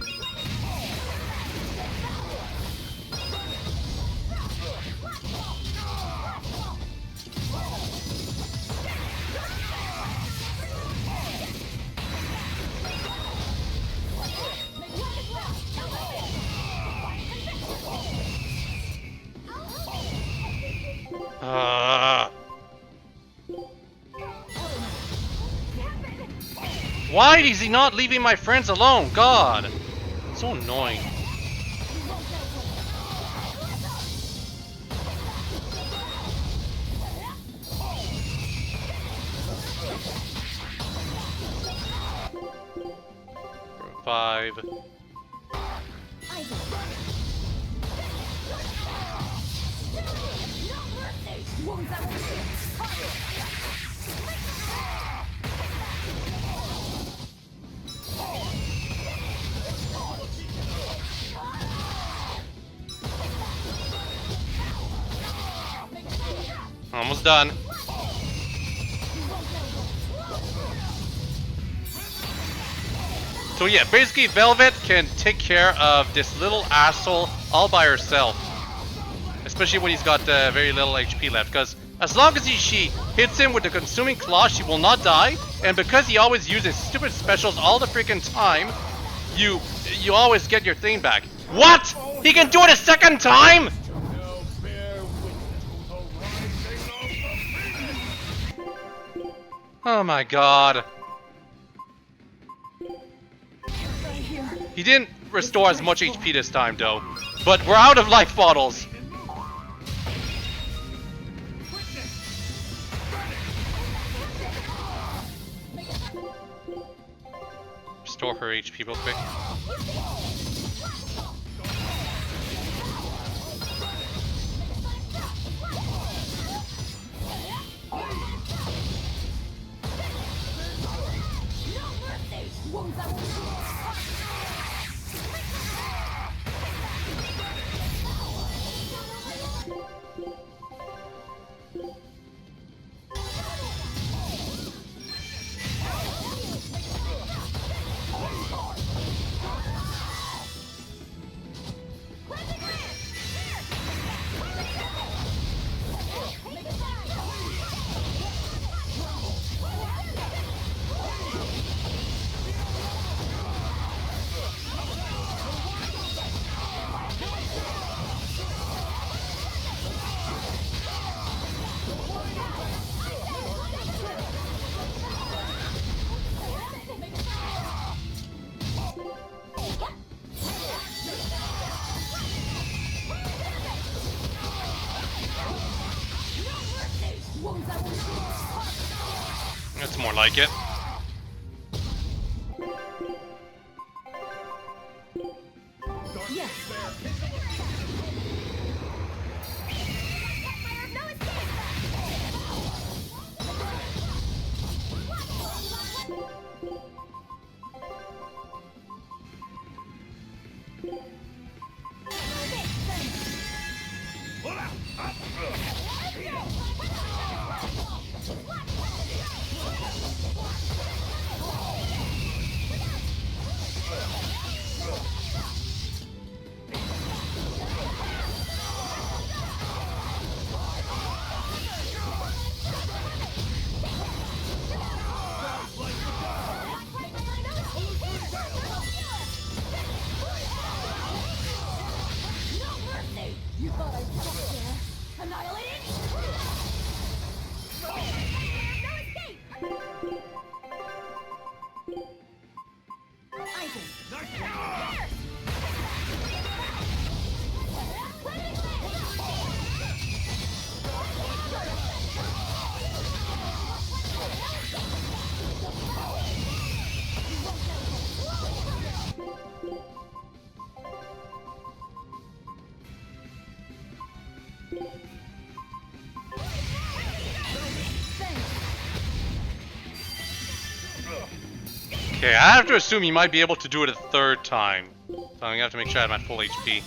Why is he not leaving my friends alone? God! So annoying. Five. Almost done. So yeah, basically Velvet can take care of this little asshole all by herself. Especially when he's got very little HP left. Because as long as she hits him with the consuming claw, she will not die. And because he always uses stupid specials all the freaking time, you always get your thing back. What? He can do it a second time? Oh my god. He didn't restore as much HP this time though. But we're out of life bottles. Restore her HP real quick. That's more like it. Okay, I have to assume he might be able to do it a third time. So I'm gonna have to make sure I have my full HP.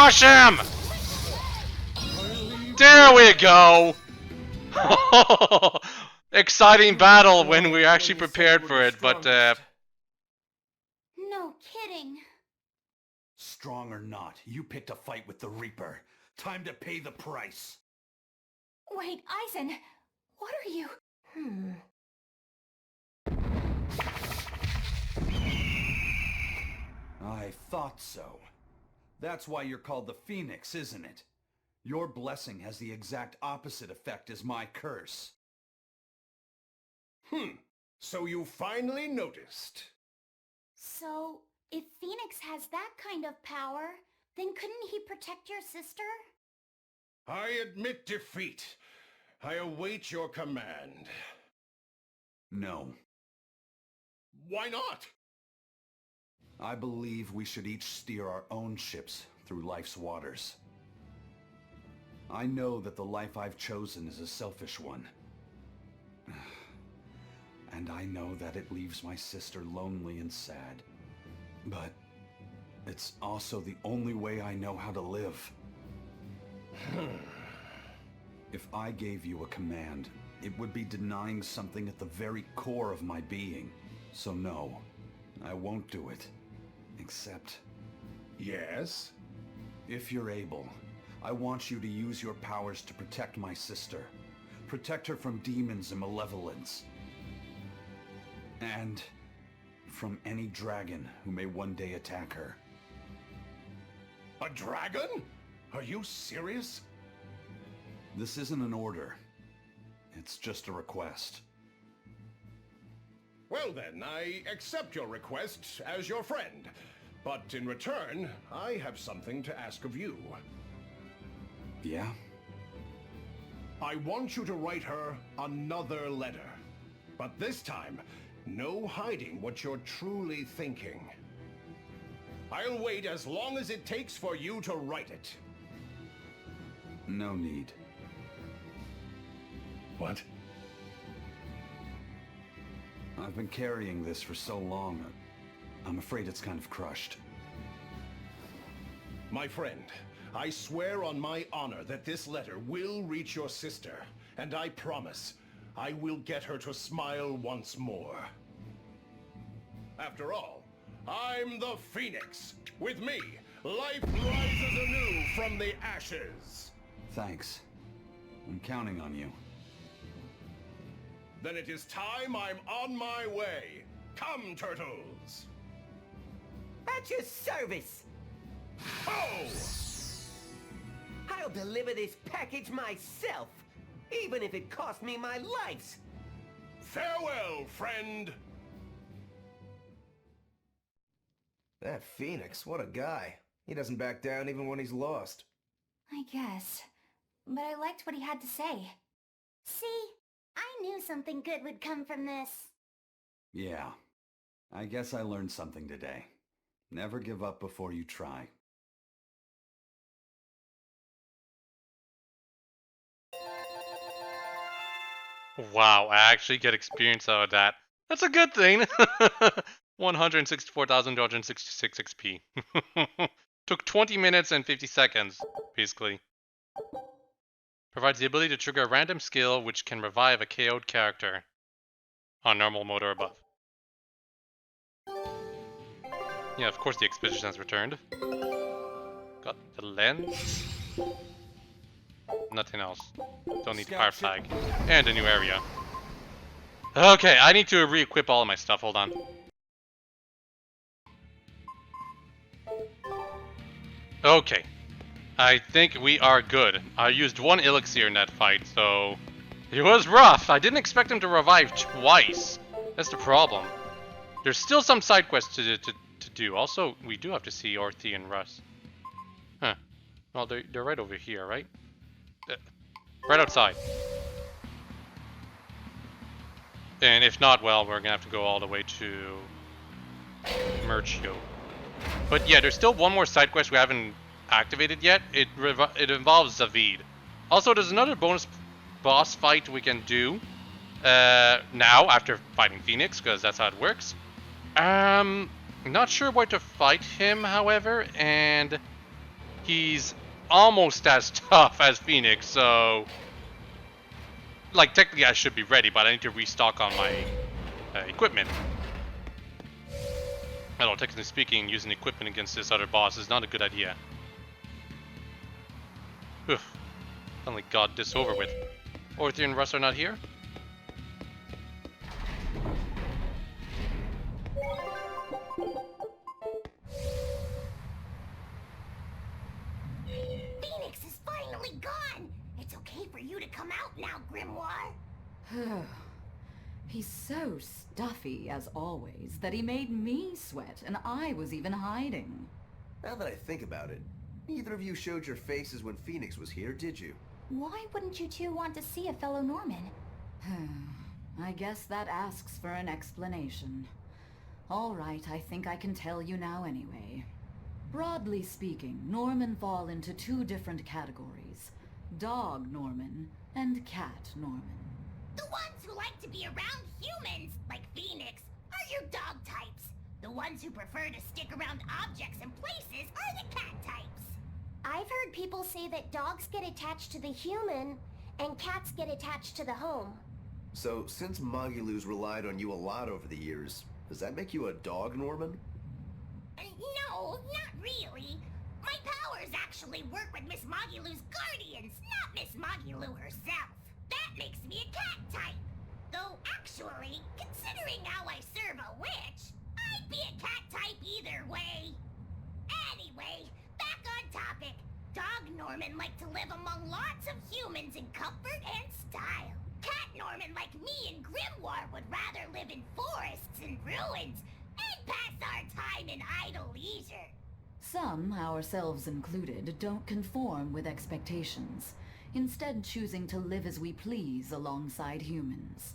crush him! There we go! Exciting battle when we actually prepared for it, but No kidding. Strong or not, you picked a fight with the Reaper. Time to pay the price. Wait, Eisen, what are you? I thought so. That's why you're called the Phoenix, isn't it? Your blessing has the exact opposite effect as my curse. So you finally noticed. So, if Phoenix has that kind of power, then couldn't he protect your sister? I admit defeat. I await your command. No. Why not? I believe we should each steer our own ships through life's waters. I know that the life I've chosen is a selfish one. And I know that it leaves my sister lonely and sad. But it's also the only way I know how to live. If I gave you a command, it would be denying something at the very core of my being. So no, I won't do it. Except... Yes? If you're able, I want you to use your powers to protect my sister. Protect her from demons and malevolence. And from any dragon who may one day attack her. A dragon? Are you serious? This isn't an order. It's just a request. Well then, I accept your request as your friend. But in return, I have something to ask of you. Yeah? I want you to write her another letter. But this time, no hiding what you're truly thinking. I'll wait as long as it takes for you to write it. No need. What? I've been carrying this for so long, I'm afraid it's kind of crushed. My friend, I swear on my honor that this letter will reach your sister, and I promise I will get her to smile once more. After all, I'm the Phoenix. With me, life rises anew from the ashes. Thanks. I'm counting on you. Then it is time I'm on my way. Come, turtles! At your service! Oh! I'll deliver this package myself, even if it costs me my life! Farewell, friend! That Phoenix, what a guy. He doesn't back down even when he's lost. I guess. But I liked what he had to say. See? I knew something good would come from this. Yeah. I guess I learned something today. Never give up before you try. wow, I actually get experience out of that. That's a good thing. 164,266 XP. Took 20 minutes and 50 seconds, basically. Provides the ability to trigger a random skill which can revive a KO'd character on normal mode or above. Yeah, of course the expedition has returned. Got the lens. Nothing else. Don't need the power flag. And a new area. Okay, I need to re-equip all of my stuff. Hold on. Okay. I think we are good. I used one elixir in that fight, so... It was rough! I didn't expect him to revive twice. That's the problem. There's still some side quests to do. Also, we do have to see Orthe and Russ. Huh. Well, they're right over here, right? Right outside. And if not, well, we're gonna have to go all the way to... Merchio. But yeah, there's still one more side quest we haven't activated yet. It involves Zavid. Also, there's another bonus boss fight we can do now after fighting Phoenix, because that's how it works. Not sure where to fight him, however, and he's almost as tough as Phoenix, so... Like, technically I should be ready, but I need to restock on my equipment. I know, technically speaking, using equipment against this other boss is not a good idea. Whew. Finally got this over with. Orthier and Russ are not here? Phoenix is finally gone! It's okay for you to come out now, Grimoire! He's so stuffy, as always, that he made me sweat, and I was even hiding. Now that I think about it, neither of you showed your faces when Phoenix was here, did you? Why wouldn't you two want to see a fellow Norman? I guess that asks for an explanation. All right, I think I can tell you now anyway. Broadly speaking, Norman fall into two different categories. Dog Norman and cat Norman. The ones who like to be around humans, like Phoenix, are your dog types. The ones who prefer to stick around objects and places are the cat types. I've heard people say that dogs get attached to the human, and cats get attached to the home. So, since Magilou's relied on you a lot over the years, does that make you a dog Norman? No, not really. My powers actually work with Miss Magilou's guardians, not Miss Magilou herself. That makes me a cat type. Though actually, considering how I serve a witch, I'd be a cat type either way. Anyway, back on topic. Dog Norman like to live among lots of humans in comfort and style. Cat Norman like me and Grimoire would rather live in forests and ruins and pass our time in idle leisure. Some, ourselves included, don't conform with expectations, instead choosing to live as we please alongside humans.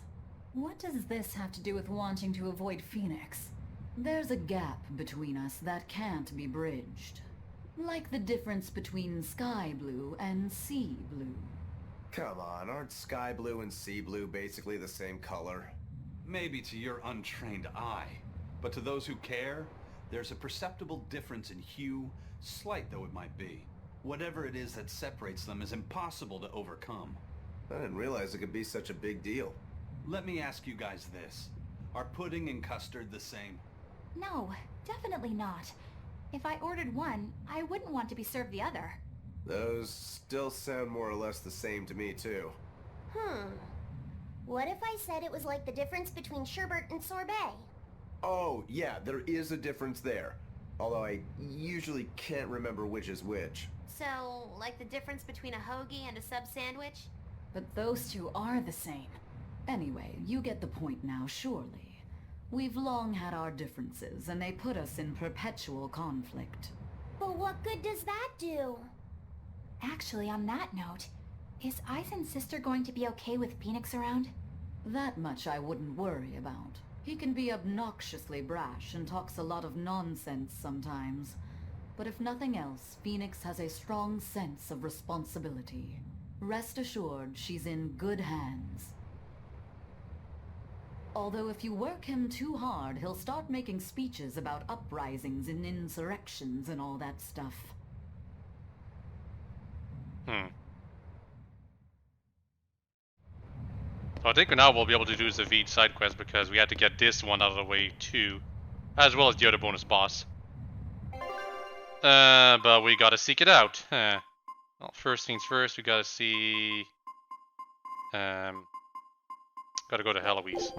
What does this have to do with wanting to avoid Phoenix? There's a gap between us that can't be bridged. Like the difference between sky blue and sea blue. Come on, aren't sky blue and sea blue basically the same color? Maybe to your untrained eye, but to those who care, there's a perceptible difference in hue, slight though it might be. Whatever it is that separates them is impossible to overcome. I didn't realize it could be such a big deal. Let me ask you guys this. Are pudding and custard the same? No, definitely not. If I ordered one, I wouldn't want to be served the other. Those still sound more or less the same to me, too. What if I said it was like the difference between sherbet and sorbet? Oh, yeah, there is a difference there. Although I usually can't remember which is which. So, like the difference between a hoagie and a sub sandwich? But those two are the same. Anyway, you get the point now, surely. We've long had our differences, and they put us in perpetual conflict. But what good does that do? Actually, on that note, is Aizen's sister going to be okay with Phoenix around? That much I wouldn't worry about. He can be obnoxiously brash and talks a lot of nonsense sometimes. But if nothing else, Phoenix has a strong sense of responsibility. Rest assured, she's in good hands. Although if you work him too hard, he'll start making speeches about uprisings and insurrections and all that stuff. I think now we'll be able to do the Veed side quest because we had to get this one out of the way too, as well as the other bonus boss. But we gotta seek it out. Well, first things first, we gotta see. Gotta go to Heloise.